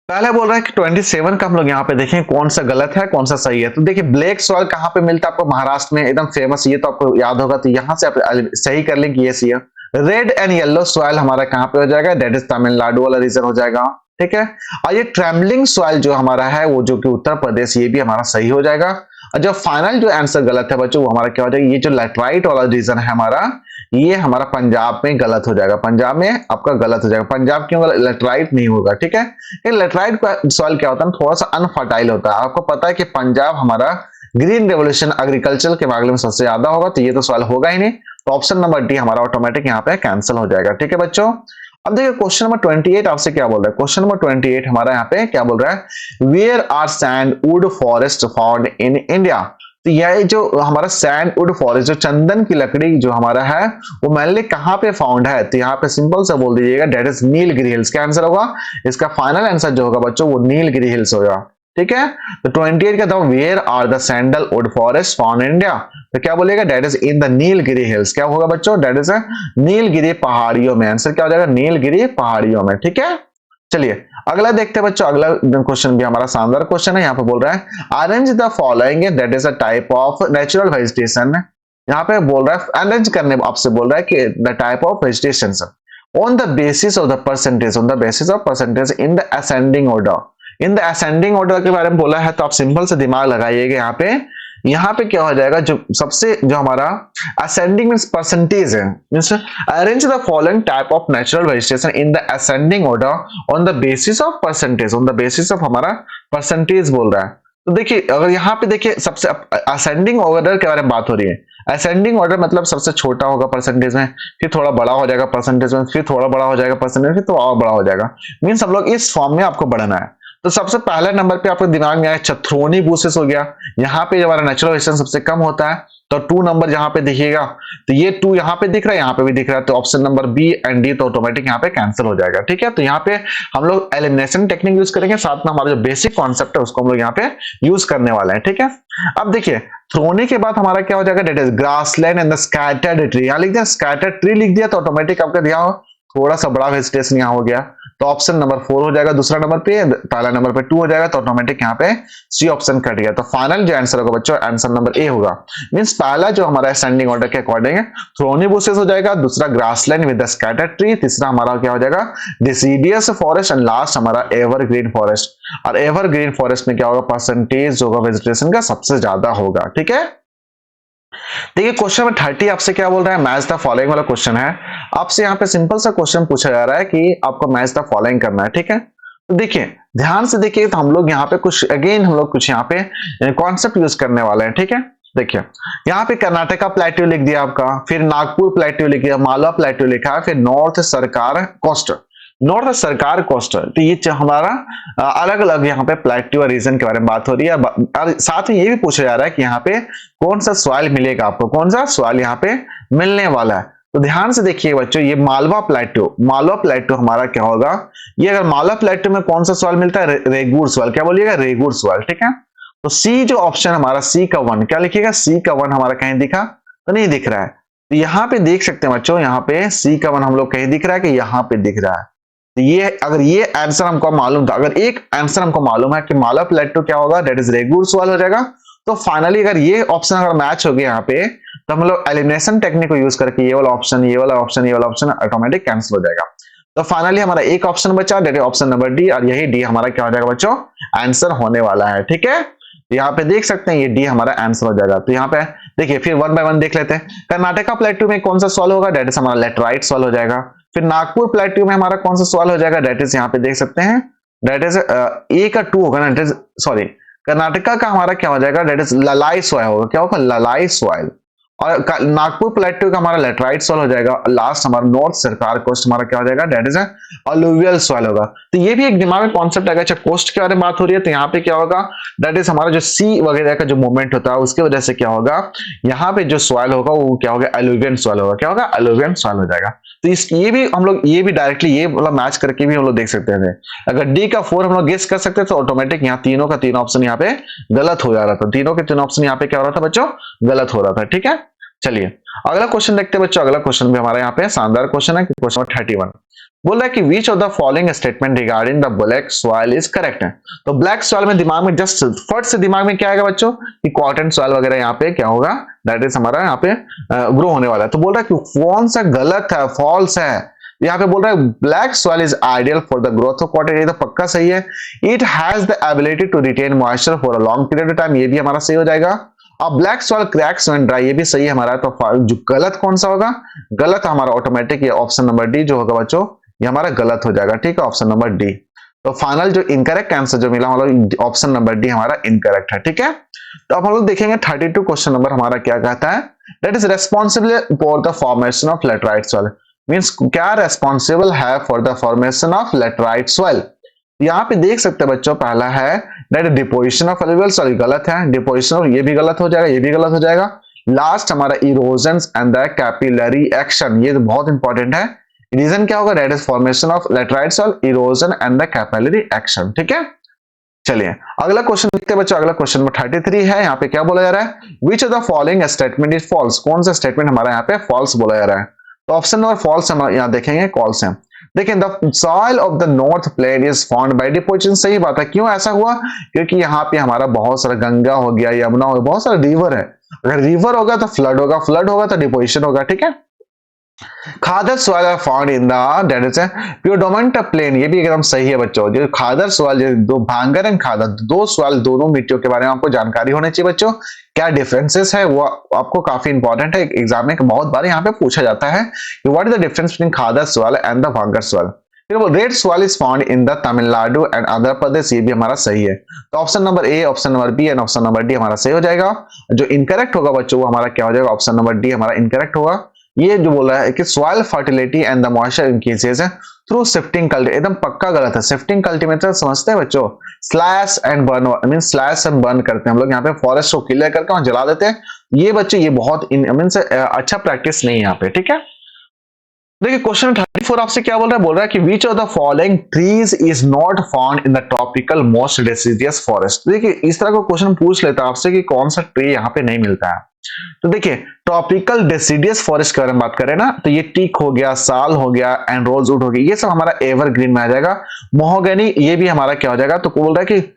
पहले बोल रहा है कि 27 का हम लोग यहाँ पे देखें कौन सा गलत है कौन सा सही है। तो देखिए ब्लैक सॉइल कहाँ पे मिलता है आपको, महाराष्ट्र में, एकदम फेमस, ये तो आपको याद होगा। तो यहाँ से आप सही कर लें कि ये सही है। रेड एंड येलो सॉइल हमारा कहाँ पे हो जाएगा, दैट इज तमिलनाडु वाला रीजन हो जाएगा। ठीक है, और ये ट्रेम्बलिंग सॉइल जो हमारा है वो जो कि उत्तर प्रदेश, ये भी हमारा सही हो जाएगा। और जो फाइनल जो आंसर गलत है बच्चों वो हमारा क्या हो जाएगा, ये जो लैटराइट वाला रीजन है हमारा, ये हमारा पंजाब में गलत हो जाएगा। पंजाब में आपका गलत हो जाएगा। पंजाब क्यों, लैटराइट नहीं होगा। ठीक है, लैटराइट सॉइल क्या होता है, थोड़ा सा अनफर्टाइल होता है। आपको पता है कि पंजाब हमारा ग्रीन रेवोल्यूशन एग्रीकल्चर के मामले में सबसे ज्यादा होगा, तो ये तो सवाल होगा ही नहीं। तो ऑप्शन नंबर डी हमारा ऑटोमेटिक यहाँ पे कैंसिल हो जाएगा। ठीक है बच्चों, अब देखिए क्वेश्चन नंबर 28 आपसे क्या बोल रहा है। क्वेश्चन नंबर 28 हमारा यहाँ पे क्या बोल रहा है, where are sandwood forest found in India. तो यह जो हमारा सैंडवुड फॉरेस्ट, जो चंदन की लकड़ी जो हमारा है वो मेनली कहाँ पे फाउंड है, तो यहाँ पे सिंपल से बोल दीजिएगा दैट इज नीलगिरी हिल्स। क्या आंसर होगा, इसका फाइनल आंसर जो होगा बच्चों वो नीलगिरी हिल्स होगा। ठीक है, तो 28 का था where are the sandalwood forest found in India, तो क्या बोलेगा that is in the Nilgiri hills. क्या होगा बच्चों, दैट इज नीलगिरी पहाड़ियों में। आंसर क्या हो जाएगा, नीलगिरी पहाड़ियों में। ठीक है, चलिए अगला देखते हैं बच्चों। अगला क्वेश्चन भी हमारा शानदार क्वेश्चन है। यहाँ पे बोल रहा है arrange the following that is a type of natural vegetation. यहाँ पे बोल रहा है अरेंज करने आपसे बोल रहा है कि the type of vegetation on the basis of the percentage, on the basis of percentage in the ascending order. In the ascending order के बारे में बोला है, तो आप सिंपल से दिमाग लगाइएगा। यहाँ पे क्या हो जाएगा, जो सबसे जो हमारा असेंडिंग मींस परसेंटेज है, means arrange the following type of natural vegetation in the ascending order on the basis of percentage, on the basis of हमारा परसेंटेज बोल रहा है। तो देखिए अगर यहाँ पे देखिए सबसे असेंडिंग ऑर्डर के बारे में बात हो रही है। असेंडिंग ऑर्डर मतलब सबसे छोटा होगा परसेंटेज में, फिर थोड़ा बड़ा हो जाएगा परसेंटेज में, फिर थोड़ा बड़ा हो जाएगा परसेंटेज, फिर थोड़ा और बड़ा हो जाएगा। मींस हम लोग इस फॉर्म में आपको बढ़ना है। तो सबसे पहले नंबर पे आपके दिमाग में आया चथ्रोनी बूसेस हो गया। यहाँ पे हमारा नेचुरल वेजिटेशन सबसे कम होता है, तो 2 नंबर यहाँ पे दिखेगा। तो ये 2 यहाँ पे दिख रहा है, यहाँ पे भी दिख रहा है, तो option number B and D तो ऑटोमेटिक यहाँ पे कैंसिल हो जाएगा। ठीक है, तो यहाँ पे हम लोग एलिमिनेशन टेक्निक यूज करेंगे, साथ में हमारा जो बेसिक कॉन्सेप्ट है उसको हम लोग यहाँ पे यूज करने वाले हैं। ठीक है, अब देखिए थ्रोने के बाद हमारा क्या हो जाएगा, that is grassland and the scattered tree. यहाँ लिख दिया स्कैटर्ड ट्री लिख दिया, तो ऑटोमेटिक आपका दिया हो थोड़ा सा बड़ा वेजिटेशन यहाँ हो गया, तो ऑप्शन नंबर 4 हो जाएगा। दूसरा नंबर पे, पहला नंबर पे 2 हो जाएगा, तो ऑटोमेटिक यहाँ पे सी ऑप्शन कट गया। तो फाइनल जो आंसर होगा बच्चों, आंसर नंबर ए होगा। मींस पहला जो हमारा असेंडिंग ऑर्डर के अकॉर्डिंग है थ्रोनी बुशेस हो जाएगा, दूसरा grassland with the scattered tree, तीसरा हमारा क्या हो जाएगा डिसीडियस फॉरेस्ट, एंड लास्ट हमारा एवरग्रीन फॉरेस्ट। और एवरग्रीन फॉरेस्ट में क्या होगा, परसेंटेज जो होगा वेजिटेशन का सबसे ज्यादा होगा। ठीक है, देखिए क्वेश्चन नंबर 30 आपसे क्या बोल रहा है, मैच द फॉलोइंग वाला क्वेश्चन है। आपसे यहाँ पे सिंपल सा क्वेश्चन पूछा जा रहा है कि आपको मैच द फॉलोइंग करना है। ठीक है, तो देखिए ध्यान से देखिए, तो हम लोग यहाँ पे कुछ अगेन हम लोग कुछ यहाँ पे कॉन्सेप्ट यूज करने वाले हैं। ठीक है, देखिए यहाँ पे कर्नाटका प्लेट्यू लिख दिया आपका, फिर नागपुर प्लेट्यू लिख दिया, मालवा प्लेट्यू लिखा है, फिर नॉर्थ सरकार कोस्ट, नॉर्थ सरकार कोस्ट। तो ये हमारा अलग अलग यहाँ पे प्लेट्यू रीजन के बारे में बात हो रही है। और साथ में ये भी पूछा जा रहा है कि यहाँ पे कौन सा सॉइल मिलेगा आपको, कौन सा सॉइल यहाँ पे मिलने वाला है। तो ध्यान से देखिए बच्चों, ये मालवा प्लेट्यू हमारा क्या होगा, ये अगर मालवा प्लेट्यू में कौन सा सॉइल मिलता है, रेगुर सॉइल। क्या बोलिएगा, रेगुर सॉइल। ठीक है, तो सी जो ऑप्शन हमारा सी का 1, क्या लिखिएगा, सी का 1 हमारा कहीं दिखा तो नहीं दिख रहा है। तो यहाँ पे देख सकते हैं बच्चों, यहाँ पे सी का 1 हम लोग कहीं दिख रहा है कि यहाँ पे दिख रहा है। तो ये अगर ये आंसर हमको मालूम था, अगर एक आंसर हमको मालूम है कि मालवा प्लेट्यू क्या होगा, दैट इज रेगुर सॉइल हो जाएगा, तो फाइनली अगर ये ऑप्शन अगर मैच हो गया यहाँ पे, तो हम लोग एलिमिनेशन टेक्निक को यूज करके ये वाला ऑप्शन, ये वाला ऑप्शन, ये वाला ऑप्शन ऑटोमेटिक कैंसिल हो जाएगा। तो फाइनली हमारा एक ऑप्शन बचा, that is option number D, और यही डी हमारा क्या हो जाएगा बच्चों, आंसर होने वाला है। ठीक है, यहाँ पे देख सकते हैं ये डी हमारा आंसर हो जाएगा। तो यहाँ पे देखिए फिर वन बाय वन देख लेते हैं। कर्नाटका प्लेट्यू में कौन सा सवाल होगा, दैट इज हमारा लेटराइट सवाल हो जाएगा। फिर नागपुर प्लेट्यू में हमारा कौन सा सवाल हो जाएगा, दैट इज यहाँ पे देख सकते हैं, दैट इज ए का 2 होगा ना, दैट इज सॉरी कर्नाटका का हमारा क्या हो जाएगा, दैट इज ललाई सॉइल होगा। क्या होगा, ललाई सॉइल। और नागपुर प्लेट्यू का हमारा लेटराइट सॉइल हो जाएगा। लास्ट हमारा नॉर्थ सरकार कोस्ट हमारा क्या हो जाएगा, दैट इज अलुवियल सॉइल होगा। तो ये भी एक दिमाग में कॉन्सेप्ट आएगा। अच्छा, कोस्ट के बारे में बात हो रही है तो यहाँ पे क्या होगा, दैट इज हमारा जो सी वगैरह का जो मूवमेंट होता है उसकी वजह से क्या होगा, यहाँ पे जो सॉइल होगा वो क्या होगा, अलुवियन सॉइल होगा। क्या होगा, अलुवियन सॉइल हो जाएगा। तो इस ये भी हम लोग ये भी डायरेक्टली ये वाला मैच करके भी हम लोग देख सकते थे। अगर डी का 4 हम लोग गेस कर सकते तो ऑटोमेटिक यहाँ तीनों का तीन ऑप्शन यहाँ पे गलत हो जा रहा था। तीनों के तीन ऑप्शन यहाँ पे क्या हो रहा था बच्चों, गलत हो रहा था। ठीक है, चलिए अगला क्वेश्चन देखते हैं बच्चों। अगला क्वेश्चन भी हमारे यहाँ पे शानदार क्वेश्चन है, क्वेश्चन 31 बोल रहा है कि which of the following statement regarding the black soil is correct है। तो ब्लैक सॉइल में दिमाग में जस्ट फट से दिमाग में क्या आएगा बच्चों, कि कॉटन सॉइल वगैरह यहाँ पे क्या होगा, दैट इज हमारा यहाँ पे ग्रो होने वाला है। तो बोल रहा है कि कौन सा गलत है, फॉल्स है। यहाँ पे बोल रहा है black soil is ideal for the growth of cotton, ये तो पक्का सही है। It has the ability to retain moisture for a long period of time, ये भी हमारा सही हो जाएगा। अब black soil cracks when dry, ये भी सही है हमारा। तो जो गलत कौन सा होगा, गलत हमारा ऑटोमेटिक ये ऑप्शन नंबर डी जो होगा बच्चों, ये हमारा गलत हो जाएगा। ठीक है, ऑप्शन नंबर डी। तो फाइनल जो इनकरेक्ट आंसर जो मिला मतलब ऑप्शन नंबर डी हमारा इनकरेक्ट है। ठीक है, तो अब हम लोग देखेंगे 32 क्वेश्चन नंबर हमारा क्या कहता है, that is responsible for the formation of laterite soil. Means क्या रेस्पॉन्सिबल है for the formation of laterite soil. यहाँ पे देख सकते हैं बच्चों, पहला है that deposition of alluvial soil, गलत है। डिपोजिशन ये भी गलत हो जाएगा, ये भी गलत हो जाएगा। लास्ट हमारा erosion and the capillary action, ये तो बहुत इंपॉर्टेंट है। रीजन क्या होगा, that is formation of laterite soil, erosion and the capillary action. ठीक है, चलिए अगला क्वेश्चन देखते हैं बच्चों। अगला क्वेश्चन में 33 है। यहाँ पे क्या बोला जा रहा है, which of the following statement is false, कौन सा स्टेटमेंट हमारा यहाँ पे फॉल्स बोला जा रहा है। तो ऑप्शन नंबर फॉल्स हम यहाँ देखेंगे, कॉल्स है। देखिए the soil of the north plain is found by deposition, सही बात है। क्यों ऐसा हुआ, क्योंकि यहाँ पे हमारा बहुत सारा गंगा हो गया, यमुना हो गया, बहुत सारा रिवर है। अगर रिवर होगा तो फ्लड होगा, फ्लड होगा तो डिपोजिशन होगा। ठीक है, khadar soil are found in the that is piedmont plain, ये भी एकदम सही है बच्चों। जो खादर सॉइल, जो दो भांगर एंड खादर, दो सॉइल दोनों मिट्टियों के बारे में आपको जानकारी होनी चाहिए बच्चों। क्या डिफरेंसेस है वो आपको काफी इंपॉर्टेंट है, एग्जाम में बहुत बार यहाँ पे पूछा जाता है कि what is the difference between khadar soil and the bhangar soil. फिर वो red soil is found in the Tamil Nadu and Andhra Pradesh, ये भी हमारा सही है। तो option number A, option number B and option number D हमारा सही हो जाएगा। जो इनकरेक्ट होगा बच्चों वो हमारा क्या हो जाएगा, ऑप्शन नंबर डी हमारा इनकरेक्ट होगा। ये जो बोला है कि soil fertility and the moisture increases through shifting cultivator, एकदम पक्का गलत है। शिफ्टिंग कल्टीवेटर समझते हैं बच्चों, slash and burn, I mean slash and burn करते हैं हम लोग यहाँ पे, फॉरेस्ट को क्लियर करके वहां जला देते हैं। ये बच्चे ये बहुत मीन अच्छा प्रैक्टिस नहीं है यहाँ पे। ठीक है, देखिए क्वेश्चन 34 आपसे क्या बोल रहा है कि which of the following trees is not found in the tropical most deciduous forest. देखिए इस तरह का क्वेश्चन पूछ लेता है आपसे कि कौन सा ट्री यहाँ पे नहीं मिलता है। तो देखिए ट्रॉपिकल डेसिडियस फॉरेस्ट के बारे में बात करें ना, तो ये टीक हो गया, साल हो गया एंड रोजवुड हो गया, ये सब हमारा एवरग्रीन में आ जाएगा। मोहोगनी ये भी हमारा क्या हो जाएगा, तो बोल रहा है कि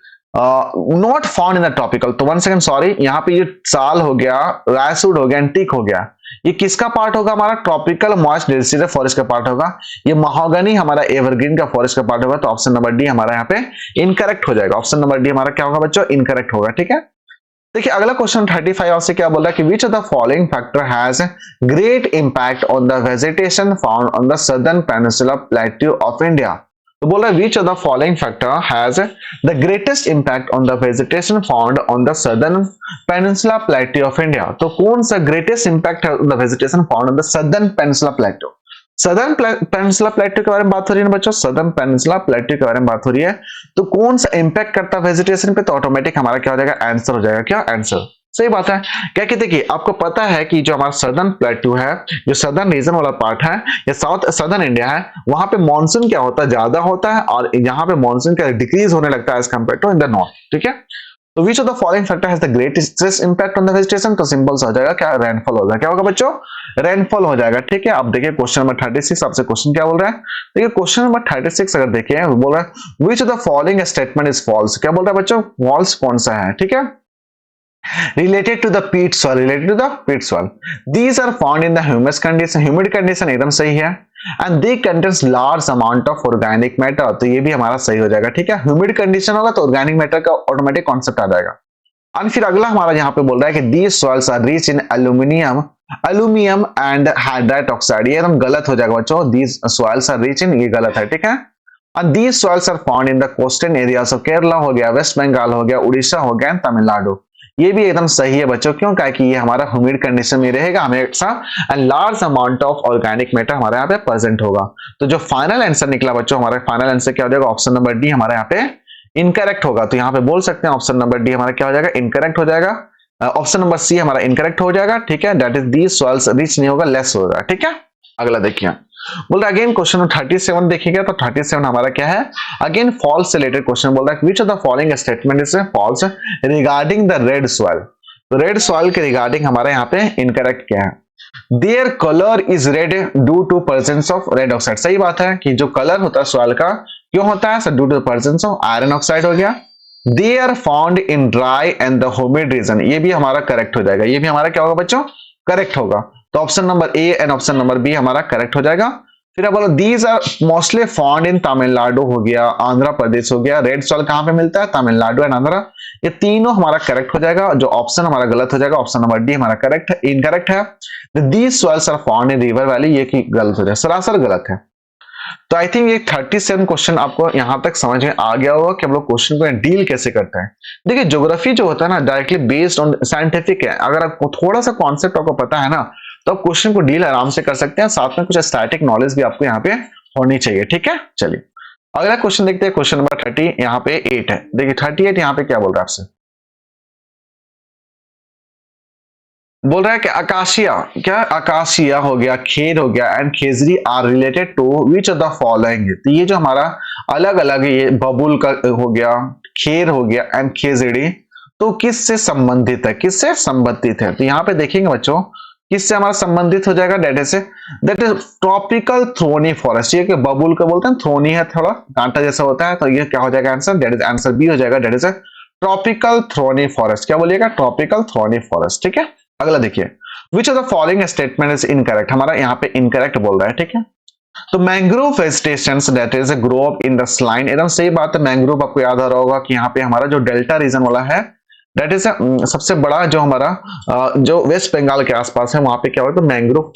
not found in the tropical. तो वन सेकंड सॉरी, यहाँ पे ये साल हो गया, रायसवुड हो गया, टीक हो गया, ये किसका पार्ट होगा, हमारा ट्रॉपिकल मॉइस्ट डेसिडियस फॉरेस्ट का पार्ट होगा। ये महोगनी हमारा एवरग्रीन का फॉरेस्ट का पार्ट होगा। तो ऑप्शन नंबर डी हमारा यहाँ पे इनकरेक्ट हो जाएगा। ऑप्शन नंबर डी हमारा क्या होगा बच्चों, इनकरेक्ट होगा। ठीक है, देखिए अगला क्वेश्चन 35 आपसे क्या बोल रहा है कि which of the following factor has great impact on the vegetation found on the southern peninsula plateau of India. तो बोल रहा है which of the following factor has the greatest impact on the vegetation found on the southern peninsula plateau of India. तो कौन सा ग्रेटेस्ट इंपैक्ट है on the vegetation found on the southern peninsula plateau. Southern peninsula plateau के बारे में बात हो रही है ना बच्चों, सदर्न पेनिनसुला प्लेट्यू के बारे में बात हो रही है। तो कौन सा इंपैक्ट करता है वेजिटेशन पे, तो ऑटोमेटिक हमारा क्या हो जाएगा, आंसर हो जाएगा। क्या आंसर, सही बात है। क्या कहते हैं कि आपको पता है कि जो हमारा सदर्न प्लेट्यू है, जो सदर्न रीजन वाला पार्ट है या साउथ सदर्न इंडिया है, वहां पे मानसून क्या होता है, ज्यादा होता है, और यहाँ पे मानसून क्या डिक्रीज होने लगता है as compare to in the north. ठीक है, तो which of the following factor has the greatest impact on the vegetation. तो सिंपल सा हो जाएगा क्या, रेनफॉल होगा। क्या होगा बच्चों, रेनफॉल हो जाएगा। ठीक है, अब देखिए क्वेश्चन नंबर 36 आपसे क्वेश्चन क्या बोल रहा है। देखिए क्वेश्चन नंबर 36 अगर देखें, बोल रहा है which of the following statement is false. क्या बोल रहा है बच्चों, फॉल्स कौन सा है। ठीक है, Related to the peat soil, related to the peat soil. These are found in the humus condition, humid condition एकदम सही है. And they contains large amount of organic matter. तो ये भी हमारा सही हो जाएगा. ठीक है, ह्यूमिड कंडीशन होगा तो ऑर्गेनिक मैटर का ऑटोमेटिक कॉन्सेप्ट आ जाएगा. और फिर अगला हमारा यहाँ पे बोल रहा है कि these soils are rich in aluminium and hydrite oxide. ये एकदम गलत हो जाएगा बच्चों. These soils are rich in, ये गलत है. ठीक है, and these soils are found in the coastal areas of Kerala हो गया, वेस्ट बंगाल हो गया, उड़ीसा हो गया, तमिलनाडु. ये भी एकदम सही है बच्चों. क्यों? क्या कि ये हमारा ह्यूमिड कंडीशन में रहेगा हमेशा and large amount of organic matter हमारे यहाँ पे प्रेजेंट होगा. तो जो फाइनल आंसर निकला बच्चों, हमारा फाइनल आंसर क्या हो जाएगा? ऑप्शन नंबर डी हमारे यहाँ पे इनकरेक्ट होगा. तो यहाँ पे बोल सकते हैं ऑप्शन नंबर डी हमारा क्या हो जाएगा? इनकरेक्ट हो जाएगा. ऑप्शन नंबर सी हमारा इनकरेक्ट हो जाएगा. ठीक है, that is these soils rich नहीं होगा, लेस होगा. ठीक है, अगला देखिए बोल रहा है अगेन क्वेश्चन 37 देखिएगा तो 37 हमारा क्या है? अगेन फॉल्स से रिलेटेड क्वेश्चन बोल रहा है, which of the following statement is false regarding the red soil. तो रेड सॉइल के रिगार्डिंग हमारे यहाँ पे इनकरेक्ट क्या है? Their colour is red due to presence of red oxide. सही बात है कि जो कलर होता है सॉइल का क्यों होता है? Due to presence of iron oxide हो गया. They are found in dry and the humid region. ये भी हमारा करेक्ट हो जाएगा. ये भी हमारा क्या होगा बच्चों? करेक्ट होगा. तो option number A and option number B हमारा करेक्ट हो जाएगा. फिर अब बोलो these are mostly found in Tamil Nadu हो गया, आंध्र प्रदेश हो गया. रेड सॉइल कहां पे मिलता है? तमिलनाडु एंड आंध्र. ये तीनों हमारा करेक्ट हो जाएगा. जो ऑप्शन हमारा गलत हो जाएगा ऑप्शन नंबर डी हमारा करेक्ट है, इनकरेक्ट है. These soils are found in river valley. ये की गलत हो जाएगा, सरासर गलत है. तो आई थिंक ये 37 क्वेश्चन आपको यहां तक समझ में आ गया होगा कि हम लोग क्वेश्चन को डील कैसे करते हैं. देखिए ज्योग्राफी जो होता है ना डायरेक्टली बेस्ड ऑन साइंटिफिक है. अगर आपको थोड़ा सा कॉन्सेप्ट आपको पता है ना तो आप क्वेश्चन को डील आराम से कर सकते हैं. साथ में कुछ स्टैटिक नॉलेज भी आपको यहाँ पे होनी चाहिए. ठीक है, चलिए अगला क्वेश्चन देखते हैं. क्वेश्चन नंबर 30 यहाँ पे 8 है. देखिए 38 यहाँ पे क्या बोल रहा है आपसे? बोल रहा है कि आकाशिया, क्या आकाशिया हो गया, खेर हो गया and khejri are related to which of the following. तो ये जो हमारा अलग अलग ये बबुल का हो गया, खेर हो गया एंड खेजड़ी, तो किससे संबंधित है? किससे संबंधित है? तो यहाँ पे देखेंगे बच्चों किससे हमारा संबंधित हो जाएगा? That is tropical thorny forest. ये बबुल का बोलते हैं, थ्रोनी है थोड़ा कांटा जैसा होता है. तो ये क्या हो जाएगा answer? That is answer B हो जाएगा. That is tropical thorny forest. क्या बोलिएगा? Tropical thorny forest. ठीक है, अगला देखिए which of the following statement is incorrect. हमारा यहाँ पे इनकरेक्ट बोल रहा है. ठीक है, तो mangrove vegetation that is grow up in the saline. एकदम सही बात है. मैंग्रोव आपको याद आ रहा होगा कि यहाँ पे हमारा जो डेल्टा रीजन वाला है दैट इज सबसे बड़ा जो हमारा जो वेस्ट बंगाल के आसपास है वहां पे क्या होगा? तो मैंग्रोव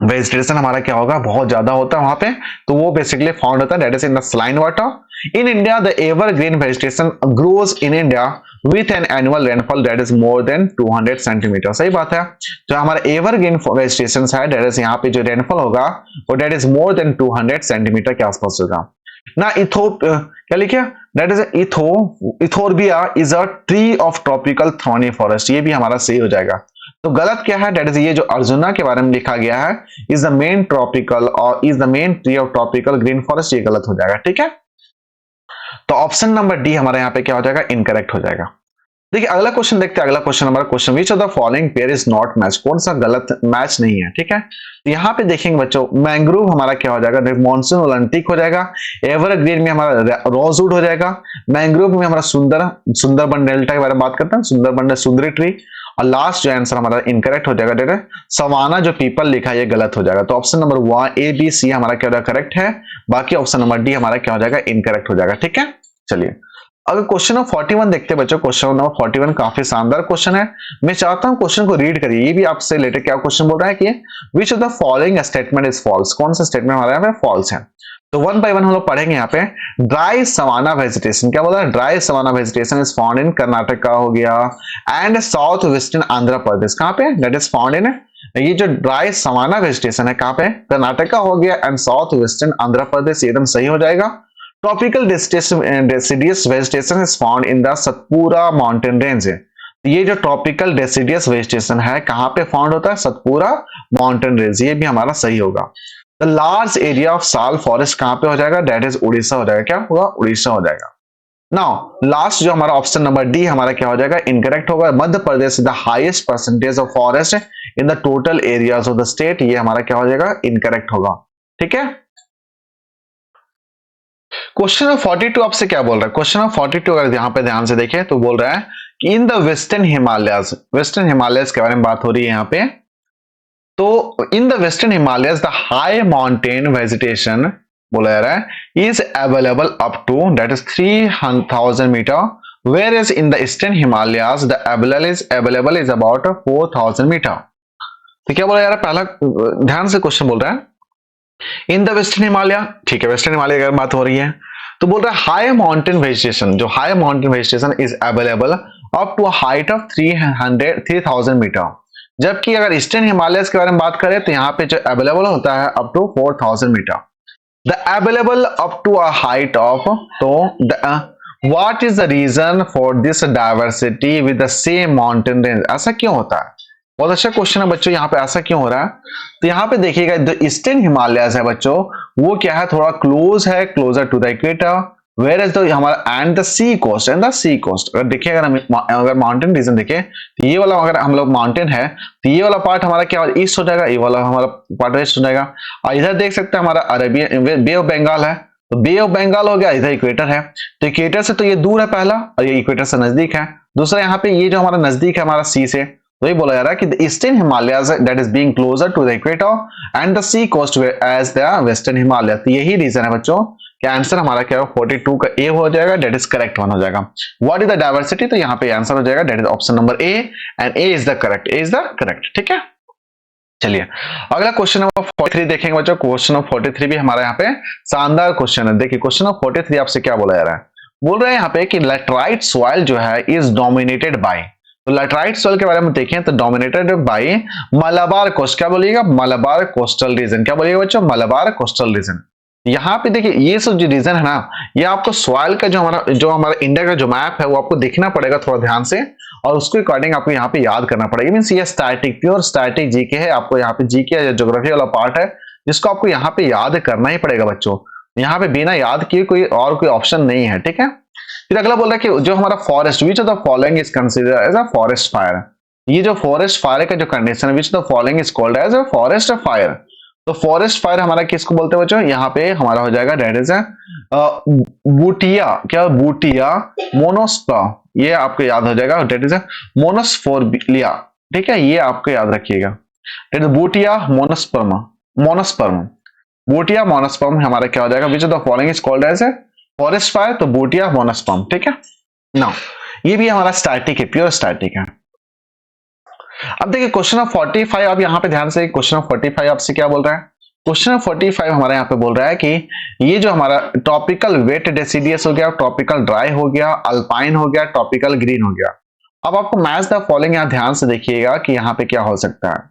वेजिटेशन हमारा क्या होगा? बहुत ज्यादा होता है वहां पे. तो वो बेसिकली फाउंड होता है that is in the saline water. In India the evergreen vegetation grows in India with an annual rainfall that is more than 200 centimetre. सही बात है. जो हमारा एवरग्रीन वेजिटेशन है दैट इज यहाँ पे जो रेनफॉल होगा वो that is more than 200 centimetre के आसपास होगा ना. क्या लिखिए? That is euphorbia is a tree of tropical thorny forest. ये भी हमारा सही हो जाएगा. तो गलत क्या है? दैट इज ये जो अर्जुना के बारे में लिखा गया है इज द मेन ट्रॉपिकल और is the main tree of tropical green forest. ये गलत हो जाएगा. ठीक है, तो ऑप्शन नंबर डी हमारे यहाँ पे क्या हो जाएगा? इनकरेक्ट हो जाएगा. देखिए अगला क्वेश्चन देखते हैं. अगला क्वेश्चन हमारा question which of the following pair is not match. कौन सा गलत मैच नहीं है? ठीक है, यहाँ पे देखेंगे बच्चों मैंग्रोव हमारा क्या हो जाएगा? मॉनसून ओलंटिक हो जाएगा. एवरग्रीन में हमारा रोजवुड हो जाएगा. मैंग्रोव में हमारा सुंदरबन डेल्टा के बारे में बात करते हैं, सुंदरबन सुंदरी ट्री. और लास्ट जो आंसर हमारा इनकरेक्ट हो जाएगा दैट इज सवाना जो पीपल लिखा है ये गलत हो जाएगा. तो option number 1 A B C हमारा क्या हो जाएगा? करेक्ट है. बाकी ऑप्शन नंबर डी हमारा क्या हो जाएगा? इनकरेक्ट हो जाएगा. ठीक है, चलिए अगर क्वेश्चन नंबर 41 देखते हैं बच्चों. क्वेश्चन नंबर 41 काफी शानदार क्वेश्चन है. मैं चाहता हूं क्वेश्चन को रीड करिए. ये भी आपसे रिलेटेड क्या क्वेश्चन बोल रहा है कि which of the following statement is false. कौन सा स्टेटमेंट हमारे यहाँ पे फॉल्स है? तो वन बाय वन हम लोग पढ़ेंगे. यहाँ पे ड्राई सवाना वेजिटेशन क्या बोल रहा है? Dry savanna vegetation is found in Karnataka हो गया and south western Andhra Pradesh. कहाँ पे? दैट इज फाउंड इन ये जो ड्राई सवाना वेजिटेशन है कहाँ पे? कर्नाटका हो गया एंड साउथ वेस्टर्न आंध्र प्रदेश. एकदम सही हो जाएगा. Tropical deciduous vegetation is found in the Satpura mountain range. ये जो ट्रॉपिकल डेसिडियस वेजिटेशन है कहां पे फाउंड होता है? Satpura mountain range. ये भी हमारा सही होगा. द लार्ज एरिया ऑफ साल फॉरेस्ट कहां पे हो जाएगा? दैट इज उड़ीसा हो जाएगा. क्या होगा? उड़ीसा हो जाएगा. नाउ लास्ट जो हमारा ऑप्शन नंबर डी हमारा क्या हो जाएगा? इनकरेक्ट होगा. Madhya Pradesh the highest percentage of forest in the total areas of the state. ये हमारा क्या हो जाएगा? इनकरेक्ट होगा. ठीक है, क्वेश्चन नंबर 42 आपसे क्या बोल रहा है? क्वेश्चन नंबर 42 अगर यहाँ पे ध्यान से देखें तो बोल रहा है कि इन द वेस्टर्न हिमालयस के बारे में बात हो रही है यहाँ पे। तो in the western Himalayas the high mountain vegetation बोला जा रहा है is available up to that is 3000 metre, where is in the eastern Himalayas the available is about 4000 metre. तो क्या बोला जा रहा है, पहला ध्यान से क्वेश्चन बोल रहा है इन द वेस्टर्न हिमालय, ठीक है, वेस्टर्न हिमालय की बात हो रही है। तो बोल रहा है हाई माउंटेन वेजिटेशन, जो high mountain vegetation is available up to height of 3000 metre, जबकि अगर ईस्टर्न हिमालयस के बारे में बात करें तो यहाँ पे जो अवेलेबल होता है up to 4000 metre. The available up to a height of, तो what is the reason for this diversity with the same mountain range, ऐसा क्यों होता है? बहुत अच्छा क्वेश्चन है बच्चों, यहाँ पे ऐसा क्यों हो रहा है? तो यहाँ पे देखिएगा जो ईस्टर्न हिमालयस है बच्चों, वो क्या है, थोड़ा क्लोज है, closer to the equator, where is the हमारा एंड द सी कोस्ट, अगर देखिए, अगर माउंटेन रीजन देखें तो ये वाला अगर हम लोग माउंटेन है तो ये वाला पार्ट हमारा क्या ईस्ट हो जाएगा, ये वाला हमारा पार्ट वेस्ट हो जाएगा। और इधर देख सकते हैं हमारा अरेबियन बे ऑफ बंगाल है, तो बे ऑफ बंगाल हो गया, इधर इक्वेटर है, तो इक्वेटर से तो ये दूर है पहला, और ये इक्वेटर से नजदीक है दूसरा। यहाँ पे ये जो हमारा नजदीक है हमारा सी से, तो ये बोला जा रहा है कि the eastern Himalayas that is being closer to the equator and the sea coast as the western Himalaya. तो यही रीजन है बच्चों कि आंसर हमारा क्या होगा, 42 का ए हो जाएगा, दैट इज करेक्ट वन हो जाएगा। व्हाट इज द डाइवर्सिटी, तो यहाँ पे आंसर हो जाएगा that is option number A, and A is the correct, A is the correct. ठीक है, चलिए अगला क्वेश्चन नंबर 43 देखेंगे बच्चों। क्वेश्चन नंबर 43 भी हमारा यहाँ पे शानदार क्वेश्चन है। देखिए क्वेश्चन नंबर 43 आपसे क्या बोला जा रहा है, बोल रहे हैं यहाँ पे कि लैटराइट सॉइल जो है इज डोमिनेटेड बाय, तो लैटराइट सॉइल के बारे में देखें तो डोमिनेटेड बाय मलाबार कोस्ट, क्या बोलिएगा, मलाबार कोस्टल रीजन, क्या बोलिएगा बच्चों, मलाबार कोस्टल रीजन। यहाँ पे देखिए ये सब जो रीजन है ना, ये आपको सॉइल का जो हमारा इंडिया का जो मैप है वो आपको देखना पड़ेगा थोड़ा ध्यान से, और उसके अकॉर्डिंग आपको यहाँ पे याद करना पड़ेगा। मींस ये स्टैटिक, प्योर स्टैटिक जीके है, आपको यहाँ पे जीके या ज्योग्राफी वाला पार्ट है जिसको आपको यहाँ पे याद करना ही पड़ेगा बच्चों। यहाँ पे बिना याद किए कोई ऑप्शन नहीं है। ठीक है, फिर अगला बोल रहा है कि जो हमारा forest, which of the following is considered as a forest fire, ये जो फॉरेस्ट फायर का जो कंडीशन है, which of the following is called as a forest fire. तो फॉरेस्ट फायर हमारा किसको बोलते हैं बच्चों, यहाँ पे हमारा हो जाएगा दैट इज बूटिया, क्या बूटिया मोनोस्पर्म, ये आपको याद हो जाएगा, दैट इज मोनोस्पोरिया। ठीक है, ये आपको याद रखिएगा, that is butea monosperma, butea monosperma हमारा क्या हो जाएगा, which of the following is called as forest fire, तो बूटिया मोनोस्पर्म। ठीक है ना, ये भी हमारा स्टैटिक है, प्योर स्टैटिक है। अब देखिए क्वेश्चन नंबर 45, आप यहाँ पे ध्यान से, क्वेश्चन नंबर 45 आपसे क्या बोल रहा है, क्वेश्चन नंबर 45 हमारे यहाँ पे बोल रहा है कि ये जो हमारा ट्रॉपिकल वेट डेसिडियस हो गया, ट्रॉपिकल ड्राई हो गया, अल्पाइन हो गया, ट्रॉपिकल ग्रीन हो गया। अब आपको मैच द फॉलोइंग यहाँ ध्यान से देखिएगा कि यहाँ पे क्या हो सकता है।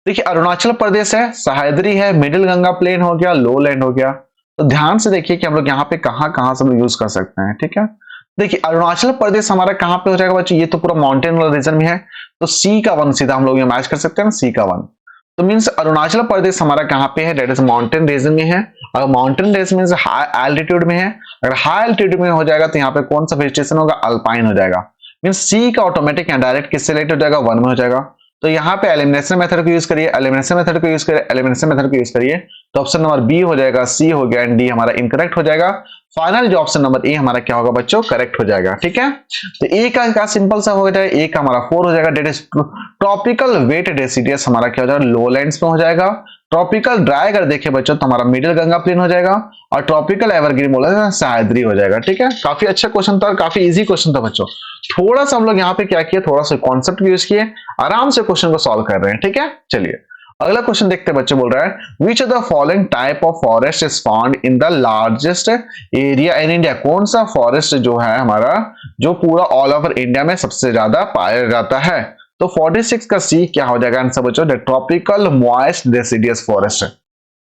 देखिए अरुणाचल प्रदेश है, सह्याद्री है, मिडिल गंगा प्लेन हो गया, लो लैंड हो गया। तो ध्यान से देखिए कि हम लोग यहाँ पे कहाँ सब यूज कर सकते हैं। ठीक है, देखिए अरुणाचल प्रदेश हमारा कहाँ पे हो जाएगा बच्चों, ये तो पूरा माउंटेन वाला रीजन में है, तो सी का 1 सीधा हम लोग ये मैच कर सकते हैं, सी का 1। तो मींस अरुणाचल प्रदेश हमारा कहाँ पे है, दैट इज माउंटेन रीजन में है, और mountain region means high altitude में है। अगर हाई एल्टीट्यूड में हो जाएगा तो यहाँ पे कौन सा वेजिटेशन होगा, अल्पाइन हो जाएगा। मींस सी का ऑटोमेटिक या डायरेक्ट किससे रिलेटेड हो जाएगा, 1 में हो जाएगा। तो यहाँ पे एलिमिनेशन मेथड को यूज करिए, एलिमिनेशन मेथड को यूज करिए, एलिमिनेशन मेथड को यूज करिए, तो ऑप्शन नंबर बी हो जाएगा, सी हो गया, एंड डी हमारा इनकरेक्ट हो जाएगा। फाइनल जो ऑप्शन नंबर ए हमारा क्या होगा बच्चों, करेक्ट हो जाएगा। ठीक है, तो ए का सिंपल सा हो जाएगा, ए का हमारा 4 हो जाएगा, that is tropical wet deciduous हमारा क्या हो जाएगा, लोलैंड्स में हो जाएगा। ट्रॉपिकल ड्राई अगर देखे बच्चों तो हमारा मिडिल गंगा प्लेन हो जाएगा, और ट्रॉपिकल एवरग्रीन बोला जाएगा सह्याद्री हो जाएगा। ठीक है, काफी अच्छा क्वेश्चन था और काफी इजी क्वेश्चन था बच्चों। थोड़ा सा हम लोग यहाँ पे क्या किए, थोड़ा सा कॉन्सेप्ट यूज किए, आराम से क्वेश्चन को सॉल्व कर रहे हैं। ठीक है, चलिए अगला क्वेश्चन देखते हैं। बच्चे बोल रहा है which of the following type of forest is found in the largest area in India, कौन सा फॉरेस्ट जो है हमारा, जो पूरा ऑल ओवर इंडिया में सबसे ज्यादा पाया जाता है। तो 46 का सी क्या हो जाएगा आंसर बच्चों, tropical moist deciduous forest,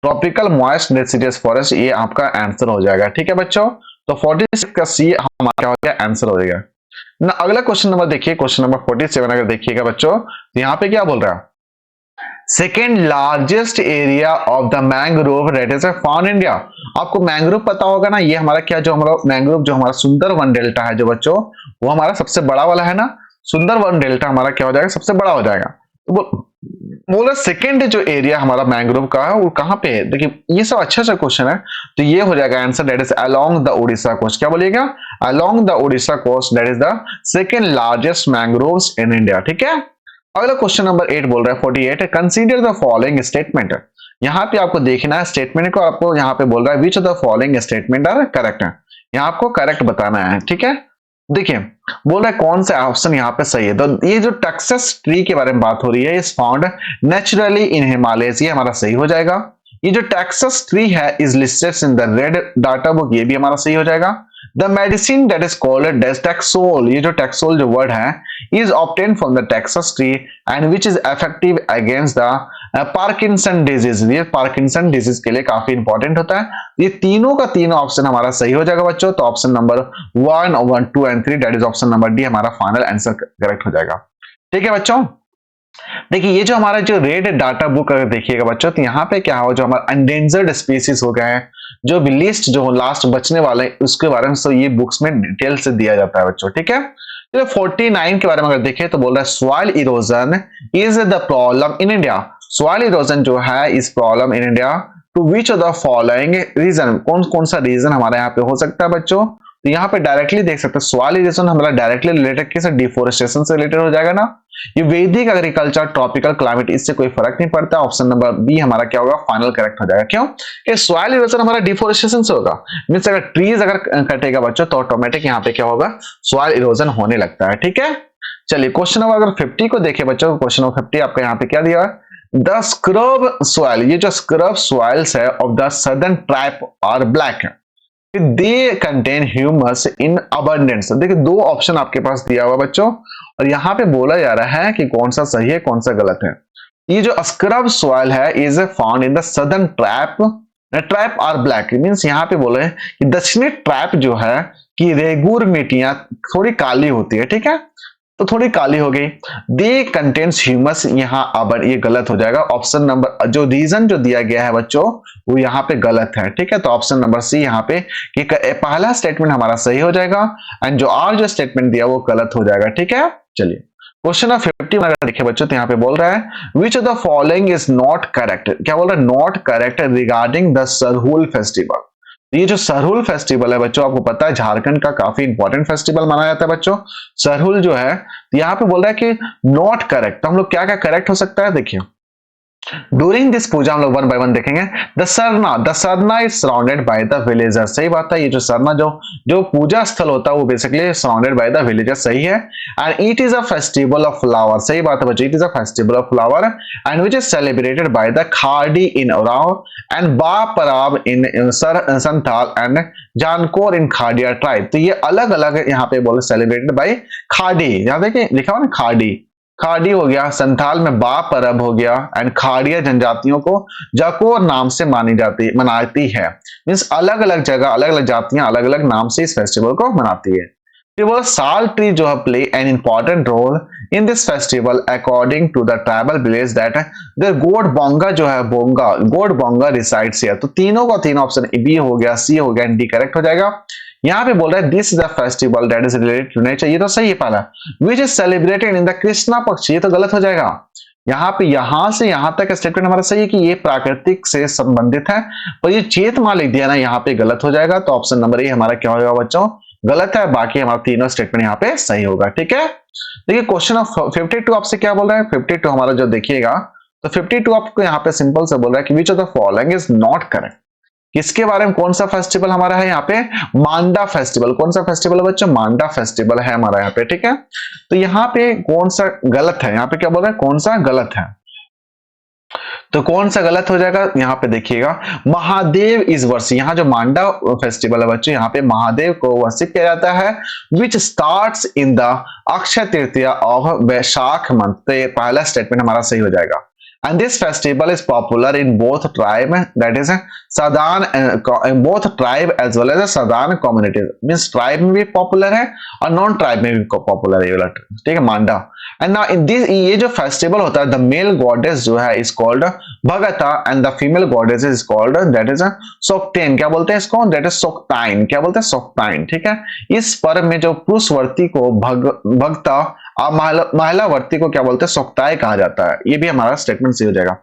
tropical moist deciduous forest, ये आपका आंसर हो जाएगा। ठीक है बच्चों, तो 46 का सी हमारा क्या हो जाएगा, आंसर हो जाएगा ना। अगला क्वेश्चन नंबर देखिए, क्वेश्चन नंबर 47 अगर देखिएगा बच्चों, तो यहाँ पे क्या बोल रहा है, second largest area of the mangrove that is found India. आपको मैंग्रोव पता होगा ना, ये हमारा क्या, जो हमारा मैंग्रोव जो हमारा सुंदरवन डेल्टा है जो बच्चों, वो हमारा सबसे बड़ा वाला है ना, सुंदरवन डेल्टा हमारा क्या हो जाएगा, सबसे बड़ा हो जाएगा। तो बोला सेकंड जो एरिया हमारा मैंग्रोव का है वो कहाँ पे है, देखिए ये सब अच्छा सा क्वेश्चन है, तो ये हो जाएगा answer, that is along the Odisha coast. क्या बोलिएगा, along the Odisha coast, that is the second largest mangroves in India. ठीक है, अगला क्वेश्चन नंबर 8 बोल रहा है 48, कंसीडर द फॉलोइंग स्टेटमेंट। यहाँ पे आपको देखना है स्टेटमेंट को, आपको यहाँ पे बोल रहा है which of the following statement are correct है, यहाँ आपको करेक्ट बताना है। ठीक है, देखिए बोल रहा है कौन सा ऑप्शन यहाँ पे सही है, तो ये जो टेक्सास ट्री के बारे में बात हो रही है, is found naturally in Himalayas, ये हमारा सही हो जाएगा। ये जो टेक्सास ट्री है is listed in the red data book, ये भी हमारा सही हो जाएगा। The medicine that is called taxol, ये जो टेक्सोल जो वर्ड है is obtain from the taxus tree and which is effective against the Parkinson disease, ये पार्किंसन डिजीज के लिए काफी इंपॉर्टेंट होता है। ये तीनों का तीनों ऑप्शन हमारा सही हो जाएगा बच्चों, तो option number 1, 1, 2 and 3 that is option number D हमारा फाइनल आंसर करेक्ट हो जाएगा। ठीक है बच्चों, देखिए ये जो हमारा जो रेड डाटा बुक अगर देखिएगा बच्चों, तो यहाँ पे क्या हो, जो हमारा एंडेंजर्ड स्पीसीज हो गए हैं, जो भी लिस्ट जो लास्ट बचने वाले हैं उसके बारे में तो ये बुक्स में डिटेल से दिया जाता है बच्चों। ठीक है, तो 49 के बारे में अगर देखें तो बोल रहा है soil erosion is the problem in India, soil erosion जो है is problem in India to which of the following region, कौन कौन सा रीजन हमारे यहाँ पे हो सकता है बच्चों, तो यहाँ पे डायरेक्टली देख सकते हैं सॉइल इरोजन हमारा डायरेक्टली रिलेटेड किस, डिफोरेस्टेशन से रिलेटेड हो जाएगा ना। ये वैदिक एग्रीकल्चर ट्रॉपिकल क्लाइमेट, इससे कोई फर्क नहीं पड़ता, ऑप्शन नंबर बी हमारा क्या होगा, फाइनल करेक्ट हो जाएगा। क्यों, कि सॉइल इरोजन हमारा डिफोरेस्टेशन से होगा, मींस अगर ट्रीज अगर कटेगा बच्चों तो ऑटोमेटिक यहाँ पे क्या होगा, सॉइल इरोजन होने लगता है। ठीक है, चलिए क्वेश्चन नंबर अगर 50 को देखें बच्चों, क्वेश्चन नंबर 50 आपका यहाँ पे क्या दिया है, द स्क्रब सॉइल, ये जो स्क्रब सॉइल्स है of the southern tribe are black, they contain humus in abundance. देखिए दो ऑप्शन आपके पास दिया हुआ बच्चों, और यहाँ पे बोला जा रहा है कि कौन सा सही है कौन सा गलत है। ये जो स्क्रब सॉइल है is found in the southern tribe are black, means यहाँ पे बोले कि दक्षिणी ट्राइब जो है कि रेगुर मिट्टियां थोड़ी काली होती है। ठीक है, तो थोड़ी काली हो गई, दे कंटेन्स ह्यूमस, यहाँ अब ये गलत हो जाएगा, ऑप्शन नंबर जो रीजन जो दिया गया है बच्चों वो यहाँ पे गलत है। ठीक है, तो ऑप्शन नंबर सी यहाँ पे कि पहला स्टेटमेंट हमारा सही हो जाएगा एंड जो और जो स्टेटमेंट दिया वो गलत हो जाएगा। ठीक है, चलिए क्वेश्चन नंबर 50 अगर देखिए बच्चों, तो यहाँ पे बोल रहा है which of the following is not correct, क्या बोल रहा है, not correct regarding the Sarhul festival. ये जो सरहुल फेस्टिवल है बच्चों, आपको पता है झारखंड का काफी इंपॉर्टेंट फेस्टिवल माना जाता है बच्चों, सरहुल जो है, यहाँ पे बोल रहा है कि नॉट करेक्ट, तो हम लोग क्या क्या करेक्ट हो सकता है, देखिए ड्यूरिंग दिस पूजा हम लोग वन बाय वन देखेंगे। The Sarna is surrounded by the villagers, सही बात है, ये जो सरना जो पूजा स्थल होता है वो basically surrounded by the villagers, सही है। And it is a festival of flower, सही बात है बच्चों, it is a festival of flower and which is celebrated by the Kharia in Oraon and Ba Parab in Santhal and Jankor in Kharia tribe. तो ये अलग अलग यहाँ पे बोले सेलिब्रेटेड बाय खाड़ी, यहाँ देखिए लिखा हुआ ना खाड़ी, खाड़ी हो गया, संथाल में बा परब हो गया एंड खाड़िया जनजातियों को जाकोर नाम से मनाती है, मींस अलग अलग जगह अलग अलग जातियां अलग अलग नाम से इस फेस्टिवल को मनाती है। फिर वो साल ट्री जो है play an important role in this festival according to the tribal village that their god Bonga जो है गोड बोंगा रिसाइड्स हियर। तो तीनों का तीनों ऑप्शन बी हो गया, सी हो गया एंड डी करेक्ट हो जाएगा। यहाँ पे बोल रहा है this is a festival that is related to nature, ये तो सही है पहला, which is celebrated in the Krishna Paksha, ये तो गलत हो जाएगा। यहाँ पे यहां से यहां तक स्टेटमेंट हमारा सही है कि ये प्राकृतिक से संबंधित है, पर ये चेत माह लिख दिया ना यहाँ पे गलत हो जाएगा, तो ऑप्शन नंबर ए हमारा क्या होगा बच्चों, गलत है, बाकी हमारा तीनों स्टेटमेंट यहाँ पे सही होगा। ठीक है, देखिए क्वेश्चन ऑफ 52 आपसे क्या बोल रहा है, 52 हमारा जो देखिएगा तो 52 आपको यहाँ पे सिंपल से बोल रहा है कि which of the following is not correct, किसके बारे में, कौन सा फेस्टिवल हमारा है यहाँ पे, मांडा फेस्टिवल, कौन सा फेस्टिवल है बच्चों, मांडा फेस्टिवल है हमारा यहाँ पे। ठीक है, तो यहाँ पे कौन सा गलत है, यहाँ पे क्या बोल रहा है, कौन सा गलत है, तो कौन सा गलत हो जाएगा, यहाँ पे देखिएगा महादेव इज वर्षिप, यहाँ जो मांडा फेस्टिवल है बच्चों यहाँ पे महादेव को वर्षिप किया जाता है, विच starts in the Akshaya Tritiya of Vaishakh month, तो ये पहला स्टेटमेंट हमारा सही हो जाएगा। And this festival is popular in both tribe, that is Sadan, in both tribe as well as Sadan communities, means tribe में भी popular है और non tribe में भी popular है ये वाला, ठीक है, मांडा। And now in this ये जो festival होता है, the male goddess जो है is called भगता and the female goddess is called that is Soktain, क्या बोलते हैं इसको, that is Soktine, क्या बोलते हैं Soktine, ठीक है। इस पर्व में जो पुरुषवर्ती को भगता महिलावर्ती को क्या बोलते हैं, सोक्ताय कहा जाता है। ये भी हमारा स्टेटमेंट सही हो जाएगा।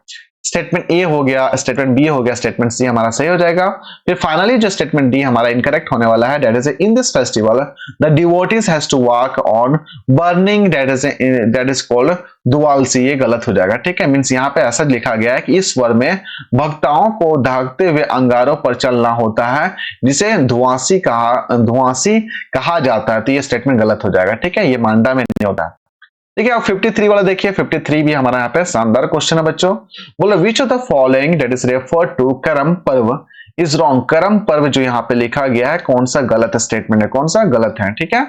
स्टेटमेंट ए हो गया, स्टेटमेंट बी हो गया, स्टेटमेंट सी हमारा सही हो जाएगा। फिर फाइनली जो स्टेटमेंट डी हमारा इनकरेक्ट होने वाला है, that is in this festival the devotees has to work on burning, that is called Dualsi. ये गलत हो जाएगा, ठीक है। मींस यहाँ पे ऐसा लिखा गया है कि इस वर में भक्ताओं को दहकते हुए अंगारों पर चलना होता है, जिसे धुआंसी कहा जाता है। तो ये स्टेटमेंट गलत हो जाएगा, ठीक है। ये मांडा में नहीं होता है। ठीक है, अब 53 वाला देखिए। 53 भी हमारा यहाँ पे शानदार क्वेश्चन है बच्चों। बोलो which of the following that is refer to Karam Parv is wrong. करम पर्व जो यहाँ पे लिखा गया है, कौन सा गलत स्टेटमेंट है, कौन सा गलत है, ठीक है।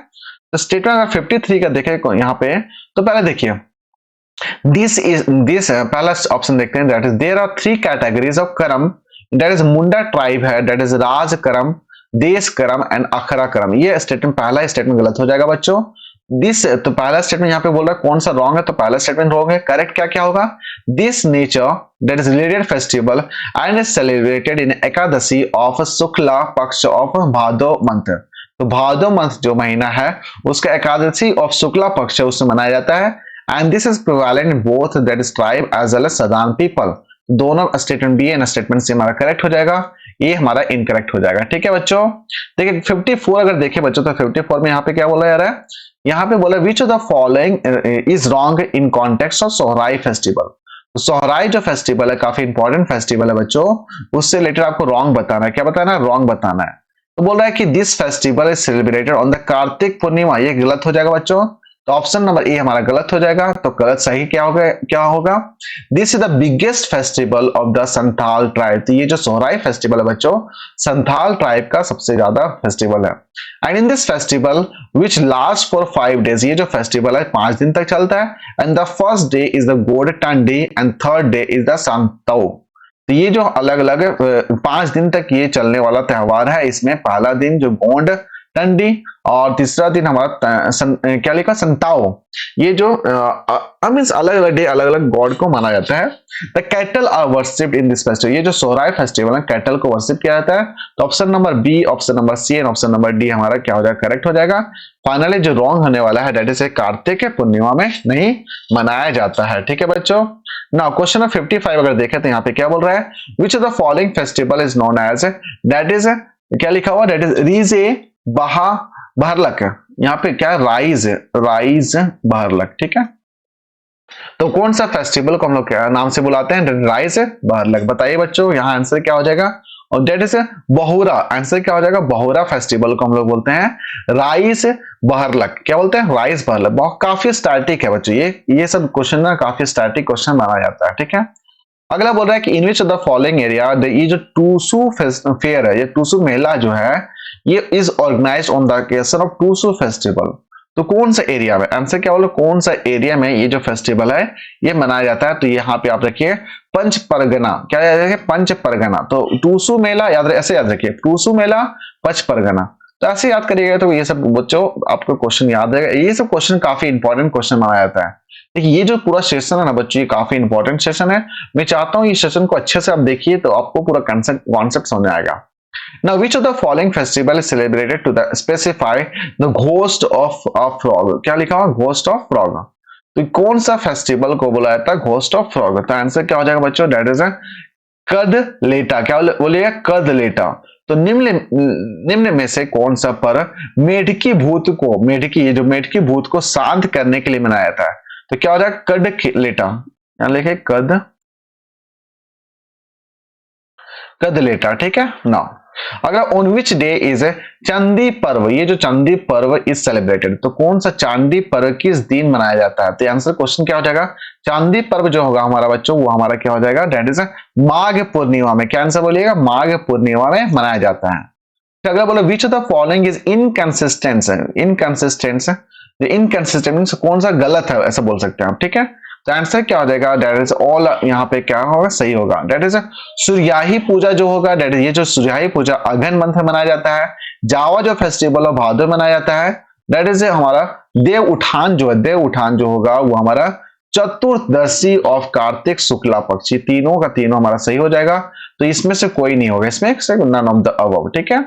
तो स्टेटमेंट अगर 53 का देखें यहाँ पे, तो पहले देखिए दिस पहला ऑप्शन देखते हैं, that is there are 3 categories of Karam, that is Munda tribe है, दैट इज राज करम, देश करम एंड अखरा करम। ये स्टेटमेंट, पहला स्टेटमेंट गलत हो जाएगा बच्चों। दिस, तो पहला स्टेटमेंट यहाँ पे बोल रहा है कौन सा रॉन्ग है, तो पहला स्टेटमेंट रॉन्ग है। करेक्ट क्या क्या होगा, this nature that is related festival and is celebrated in Ekadashi of Shukla पक्ष ऑफ भादो मंथ। तो भादो मंथ जो महीना है उसका एकादशी ऑफ शुक्ला पक्ष उससे मनाया जाता है। And this is prevalent both that is tribe as well as साधारण पीपल। दोनों statement B and statement C हमारा करेक्ट हो जाएगा, ये हमारा इनकरेक्ट हो जाएगा, ठीक है बच्चों। देखिए 54 अगर देखें बच्चों, तो 54 में यहाँ पे क्या बोला जा रहा है, यहाँ पे बोला विच of the following is wrong in context of Sohrai festival. तो सोहराई जो फेस्टिवल है काफी इंपॉर्टेंट फेस्टिवल है बच्चों, उससे रिलेटेड आपको रॉन्ग बताना है। क्या बताना है, रॉन्ग बताना है। तो बोल रहा है कि this festival is celebrated on the Kartik Purnima. ये गलत हो जाएगा बच्चों, तो ऑप्शन नंबर ए हमारा गलत हो जाएगा। तो गलत सही क्या होगा, this is the biggest festival of the Santhal tribe. तो ये जो सोहराई फेस्टिवल है बच्चों, संथाल ट्राइब का सबसे ज्यादा फेस्टिवल है। And in this festival which last for 5 days, ये जो फेस्टिवल है 5 दिन तक चलता है। And the first day is the God Tandi and third day is the Santau. तो ये जो अलग अलग 5 दिन तक ये चलने वाला त्योहार है, इसमें पहला दिन जो गोंड टंडी और तीसरा दिन हमारा क्या लिखा, संताओ। ये जो मींस अलग अलग डे अलग अलग गॉड को माना जाता है। The cattle are worshipped in this festival. ये जो सोहराय फेस्टिवल है कैटल को वर्शिप किया जाता है। तो option number B, option number C and option number D हमारा क्या हो जाएगा, करेक्ट हो जाएगा। फाइनली जो रॉन्ग होने वाला है दैट इज कार्तिक पूर्णिमा में नहीं मनाया जाता है, ठीक है बच्चों। नाउ क्वेश्चन नंबर 55 अगर देखें तो यहाँ पे क्या बोल रहा है, which of the following festival is known as, that is क्या लिखा हुआ, दैट इज रीजे बहरलक। यहाँ पे क्या, राइज बहरलक, ठीक है। तो कौन सा फेस्टिवल को हम लोग क्या नाम से बुलाते हैं, राइज बहरलक। बताइए बच्चों, यहाँ आंसर क्या हो जाएगा, और दैट इज बहुरा। आंसर क्या हो जाएगा, बहुरा फेस्टिवल को हम लोग बोलते हैं राइज बहरलक। क्या बोलते हैं, राइज बहरलक। बहुत काफी स्टैटिक है बच्चों, ये सब क्वेश्चन ना काफी स्टैटिक क्वेश्चन माना जाता है, ठीक है। अगला बोल रहा है कि in which of the following area, ये जो टूसू फेयर है, ये टूसू मेला जो है, ये is organised on the occasion of Tusu festival. तो कौन सा एरिया में, आंसर क्या बोलो, कौन सा एरिया में ये जो फेस्टिवल है ये मनाया जाता है। तो यहाँ पे आप रखिए पंच परगना। क्या याद रखिए, पंच परगना। तो टूसू मेला ऐसे याद रखिए, टूसू मेला पंच परगना। तो ऐसे याद करिएगा तो ये सब बच्चों आपको क्वेश्चन याद रहेगा। ये सब क्वेश्चन काफी इंपॉर्टेंट क्वेश्चन माना जाता है। देखिए ये जो पूरा सेशन है ना बच्चों, ये काफी इंपॉर्टेंट सेशन है। मैं चाहता हूँ इस सेशन को अच्छे से आप देखिए तो आपको पूरा कॉन्सेप्ट समझ आएगा। Now, which of the following festival is celebrated to the specify the ghost of frog? क्या लिखा हुआ, ghost of frog। तो कौन सा फेस्टिवल को बोला जाता है घोस्ट ऑफ फ्रॉग। तो आंसर क्या हो जाएगा बच्चों, दैट इज कद लेटा। क्या बोलिएगा, कद लेटा। तो निम्न में से कौन सा पर मेढकी भूत को, ये जो मेढकी भूत को शांत करने के लिए मनाया जाता है। तो क्या हो जाएगा, कद लेटा। यहाँ लिखे कद लेटा, ठीक है ना। अगर ऑन विच डे इज चांदी पर्व, ये जो चांदी पर्व इज सेलिब्रेटेड, तो कौन सा चांदी पर्व किस दिन मनाया जाता है। तो आंसर क्वेश्चन क्या हो जाएगा, चांदी पर्व जो होगा हमारा बच्चों वो हमारा क्या हो जाएगा, दैट इज माघ पूर्णिमा में। क्या आंसर बोलिएगा, माघ पूर्णिमा में मनाया जाता है। तो अगर बोलो which of the following is inconsistent, inconsistent कौन सा गलत है ऐसा बोल सकते हैं आप, ठीक है। तो आंसर क्या हो जाएगा, दैट इज ऑल, यहाँ पे क्या होगा, सही होगा। दैट इज सूर्याही पूजा जो होगा, दैट इज ये जो सूर्याही पूजा अगहन मंथ में मनाया जाता है। जावा जो फेस्टिवल ऑफ भादर मनाया जाता है, दैट इज हमारा देव उठान जो है, देव उठान जो होगा वो हमारा चतुर्दशी ऑफ कार्तिक शुक्ला पक्ष। तीनों का तीनों हमारा सही हो जाएगा। तो इसमें से कोई नहीं होगा, इसमें नन ऑफ द अबव, ठीक है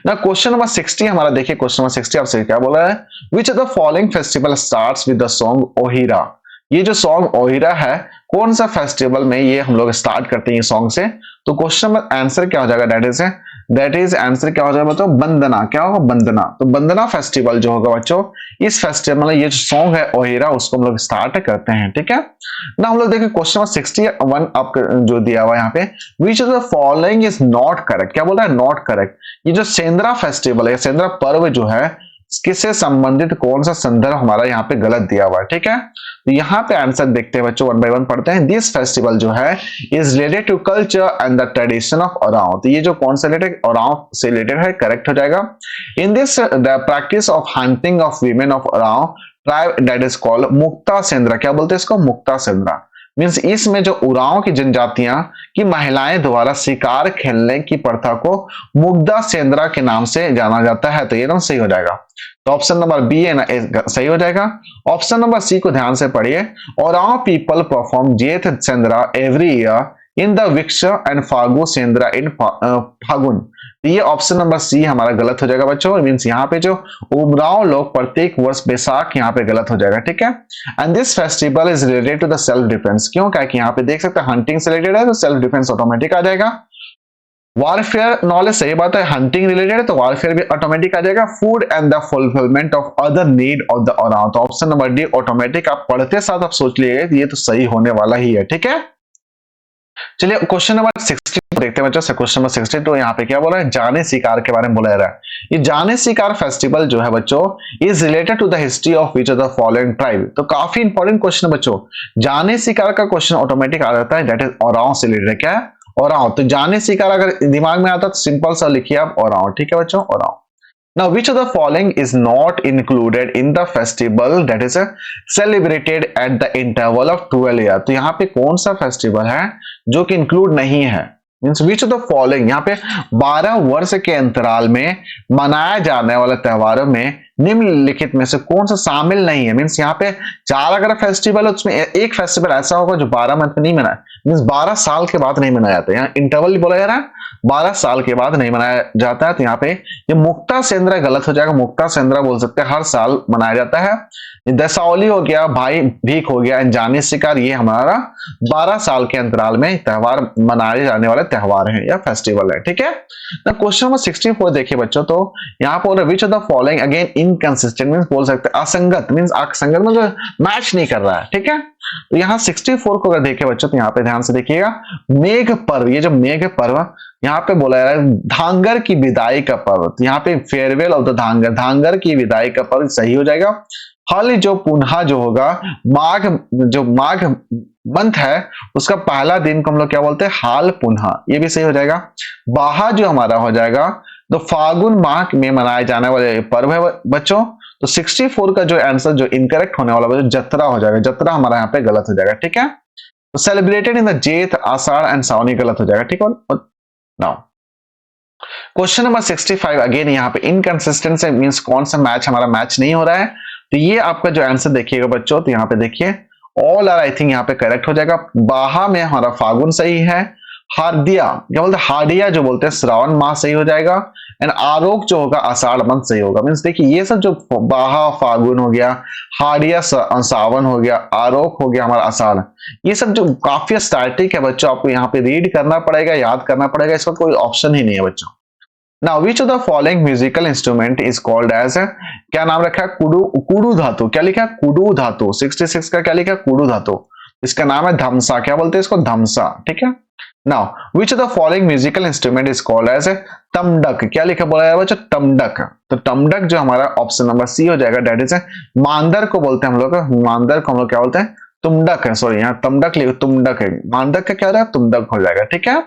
ना। क्वेश्चन नंबर 60 हमारा देखिए, क्वेश्चन नंबर 60 आपसे क्या बोला है, which of the following festival starts with the song Ohira. ये जो सॉन्ग ओहिरा है, कौन सा फेस्टिवल में ये हम लोग स्टार्ट करते हैं ये सॉन्ग से। तो क्वेश्चन नंबर आंसर क्या हो जाएगा, दैट इज आंसर क्या हो जाएगा बच्चों, वंदना। क्या होगा, वंदना। तो वंदना फेस्टिवल जो होगा बच्चों, इस फेस्टिवल में ये जो सॉन्ग है ओहिरा, उसको हम लोग स्टार्ट करते हैं, ठीक है ना। हम लोग देखिए क्वेश्चन नंबर 61 आपको जो दिया हुआ है यहाँ पे, which of the following is not correct. क्या बोल रहा है, नॉट करेक्ट। ये जो सेंद्रा फेस्टिवल है, सेंद्रा पर्व जो है, किससे संबंधित कौन सा संदर्भ हमारा यहाँ पे गलत दिया हुआ है, ठीक है। तो यहाँ पे आंसर देखते हैं बच्चों, वन बाय वन पढ़ते हैं। दिस फेस्टिवल जो है is related to culture and the tradition of Oraon. तो ये जो कौन सा रिलेटेड, ओरांव से रिलेटेड है, करेक्ट हो जाएगा। In this the practice of hunting of women of Oraon tribe that is called Mukta Sendra. क्या बोलते हैं इसको, मुक्ता सेंद्रा। मींस इसमें जो उरांव की जनजातियां की महिलाएं द्वारा शिकार खेलने की प्रथा को मुग्धा सेंद्रा के नाम से जाना जाता है। तो ये एकदम सही हो जाएगा। तो ऑप्शन नंबर बी है ना, सही हो जाएगा। ऑप्शन नंबर सी को ध्यान से पढ़िए, Oram people perform Jeth Sendra every year in the विक्ष एंड फागु सेंद्रा इन फागुन। ये ऑप्शन नंबर सी हमारा गलत हो जाएगा बच्चों। मींस यहाँ पे जो उमराव लोग प्रत्येक वर्ष बैसाख यहाँ पे गलत हो जाएगा, ठीक है। And this festival is related to the self defence. क्यों, क्या कि यहाँ पे देख सकते हैं हंटिंग से रिलेटेड है, तो सेल्फ डिफेंस ऑटोमेटिक आ जाएगा। वारफेयर नॉलेज, सही बात है, हंटिंग रिलेटेड है तो वारफेयर भी ऑटोमेटिक आ जाएगा। Food and the fulfilment of other need of the Oram. तो ऑप्शन नंबर डी ऑटोमेटिक, आप पढ़ते साथ आप सोच लिए ये तो सही होने वाला ही है, ठीक है। चलिए क्वेश्चन नंबर 62 देखते हैं बच्चों। क्वेश्चन नंबर 62 यहाँ पे क्या बोला है, जाने शिकार के बारे में बोला जा रहा है। ये जाने शिकार फेस्टिवल जो है बच्चों, is related to the history of which of the following tribe. तो काफी इंपॉर्टेंट क्वेश्चन है बच्चों। जाने शिकार का क्वेश्चन ऑटोमेटिक आ जाता है, दैट इज ओरांव से रिलेटेड। क्या है, ओरांव। तो जाने शिकार अगर दिमाग में आता तो सिंपल सा लिखिए आप ओरांव, ठीक है बच्चों, Oram. Now, which of the following is not included in the festival that is celebrated at the interval of 12 years? तो यहाँ पे कौन सा फेस्टिवल है जो कि इंक्लूड नहीं है। Means which of the following, यहाँ पे 12 वर्ष के अंतराल में मनाया जाने वाले त्योहारों में निम्नलिखित में से कौन सा शामिल नहीं है। मीन्स यहाँ पे 4 अगर फेस्टिवल है उसमें एक फेस्टिवल ऐसा होगा जो 12 मंथ में नहीं मनाया, मीन्स 12 साल के बाद नहीं मनाया जाता। यहाँ इंटरवल बोला जा रहा है, 12 साल के बाद नहीं मनाया जाता है। तो यहाँ पे ये मुक्ता सेंद्रा गलत हो जाएगा। मुक्ता सेंद्रा बोल सकते हैं, हर साल मनाया जाता है। दसावली हो गया, भाई भीख हो गया, जाने शिकार, ये हमारा 12 साल के अंतराल में त्योहार मनाए जाने वाले त्योहार है या फेस्टिवल है, ठीक है। क्वेश्चन नंबर 64 देखिए बच्चों। तो यहाँ पर विच of the following, again inconsistent means बोल सकते हैं असंगत, मींस असंगत मतलब मैच नहीं कर रहा है, ठीक है। तो यहाँ 64 को अगर देखें बच्चों, तो यहाँ पे ध्यान से देखिएगा, मेघ पर्व, ये जो मेघ पर्व यहाँ पे बोला जा रहा है धांगर की विदाई का पर्व। तो यहाँ पे फेयरवेल ऑफ द धांगर, धांगर की विदाई का पर्व सही हो जाएगा। हल जो पुनः जो होगा, माघ मंथ है उसका पहला दिन को हम लोग क्या बोलते हैं, हाल पुनः, ये भी सही हो जाएगा। बाहा जो हमारा हो जाएगा तो फागुन माह में मनाए जाने वाले पर्व है बच्चों। तो 64 का जो आंसर जो इनकरेक्ट होने वाला बच्चों जतरा हो जाएगा। जतरा हमारा यहाँ पे गलत हो जाएगा, ठीक है। तो सेलिब्रेटेड इन द जेठ आषाढ़ एंड सावन गलत हो जाएगा, ठीक है। नाउ क्वेश्चन नंबर 65 अगेन यहाँ पे इनकंसिस्टेंट मींस कौन सा मैच हमारा मैच नहीं हो रहा है। तो ये आपका जो आंसर देखिएगा बच्चों, तो यहाँ पे देखिए ऑल आर आई थिंक यहाँ पे करेक्ट हो जाएगा। बाहा में हमारा फागुन सही है। हार्दिया क्या बोलते हैं, हार्डिया जो बोलते हैं श्रावण माह सही हो जाएगा। एंड आरोप जो होगा आषाढ़ मंथ सही होगा। मींस देखिए ये सब जो बाहा फागुन हो गया, हार्डिया सावन हो गया, आरोप हो गया हमारा आषाढ़, ये सब जो काफी स्टैटिक है बच्चों, आपको यहाँ पे रीड करना पड़ेगा, याद करना पड़ेगा, इसका कोई ऑप्शन ही नहीं है बच्चों। Now, which of the following musical instrument is called as क्या नाम रखा है, कुडू धातु। क्या लिखा है, कुडू धातु। 66 का क्या लिखा है, कुडू धातु। इसका नाम है धमसा। क्या बोलते हैं इसको, धमसा, ठीक है। Now, which of the following musical instrument is called as तमडक। क्या लिखा बोला है बच्चों, तमडक। तो तमडक जो हमारा ऑप्शन नंबर सी हो जाएगा, डेट इज मांदर को बोलते हैं हम लोग, मांदर को हम लोग क्या बोलते हैं, तुमडक है। सॉरी यहाँ तमडक लिखो, तुमडक है, मांदक का क्या हो रहा है, तुमडक हो जाएगा, ठीक है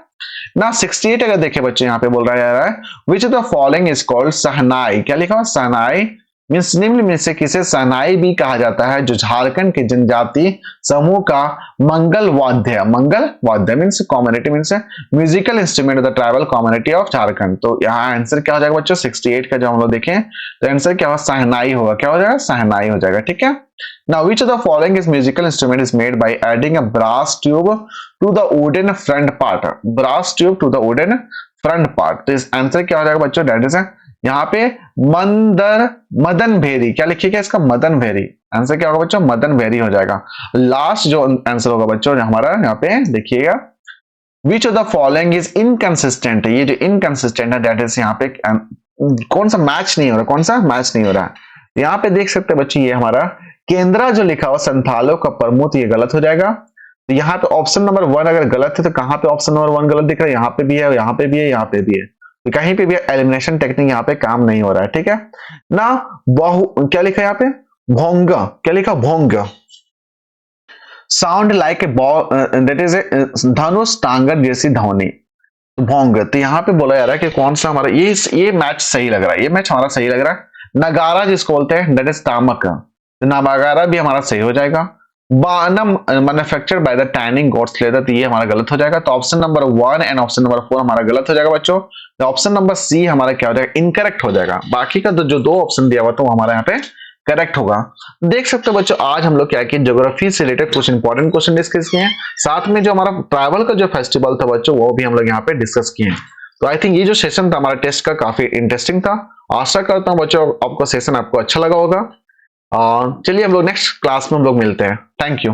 ना। 68 अगर देखे बच्चे यहाँ पे बोल रहा है which of the following is called shehnai. क्या लिखा हुआ, सहनाई मींस निम्न में से किसे सहनाई भी कहा जाता है, जो झारखंड के जनजाति समूह का मंगल वाद्य, मंगल वाद्य means community means musical instrument of the tribal community of Jharkhand. तो यहाँ आंसर क्या हो जाएगा बच्चों 68 का जो हम लोग देखें, तो आंसर क्या होगा, सहनाई होगा। क्या हो जाएगा, सहनाई हो जाएगा, ठीक है। Now, which of the following is musical instrument is made by adding a brass tube to the wooden front part? Brass tube to the wooden front part. तो इस आंसर क्या हो जाएगा बच्चों? डेट इज यहाँ पे मदन भेरी। क्या लिखिएगा इसका? मदन भेरी। आंसर क्या होगा बच्चों? मदन भेरी हो जाएगा। लास्ट जो आंसर होगा बच्चों हमारा यहाँ पे देखिएगा, विच of the following is inconsistent. ये जो इनकंसिस्टेंट है डेट इज यहाँ पे कौन सा मैच नहीं हो रहा, कौन सा मैच नहीं हो रहा है। यहाँ पे देख सकते हैं बच्चे, ये हमारा केंद्रा जो लिखा हुआ संथालों का प्रमुख, ये गलत हो जाएगा। तो यहाँ पे ऑप्शन नंबर 1 अगर गलत है तो कहां पे ऑप्शन नंबर 1 गलत दिख रहा है? यहाँ पे भी है, यहाँ पे भी है, यहाँ पे भी है। तो कहीं पे भी एलिमिनेशन टेक्निक यहाँ पे काम नहीं हो रहा है, ठीक है ना। क्या लिखा है यहाँ पे? भोंग। क्या लिखा? Bhong. Sound like a that is a धनुष टांगर जैसी ध्वनि, भोंग। तो यहाँ पे बोला जा रहा है कि कौन सा हमारा ये मैच सही लग रहा है, ये मैच हमारा सही लग रहा है। नगारा जिसको बोलते हैं दैट इज तामक, तो नगारा भी हमारा सही हो जाएगा। Banam manufactured by the tanning goats leather, तो ये हमारा गलत हो जाएगा। तो option number 1 and option number 4 हमारा गलत हो जाएगा बच्चों। तो ऑप्शन नंबर सी हमारा क्या हो जाएगा? इनकरेक्ट हो जाएगा। बाकी का जो 2 ऑप्शन दिया हुआ तो हमारा यहाँ पे करेक्ट होगा। देख सकते हो बच्चों, आज हम लोग क्या किए, ज्योग्राफी से रिलेटेड कुछ इंपॉर्टेंट क्वेश्चन डिस्कस किए हैं, साथ में जो हमारा ट्रैवल का जो फेस्टिवल था बच्चों वो भी हम लोग यहाँ पे डिस्कस किए हैं। तो आई थिंक ये जो सेशन था हमारा टेस्ट का काफी इंटरेस्टिंग था। आशा करता हूँ बच्चों आपको सेशन आपको अच्छा लगा होगा। चलिए हम लोग नेक्स्ट क्लास में हम लोग मिलते हैं। Thank you.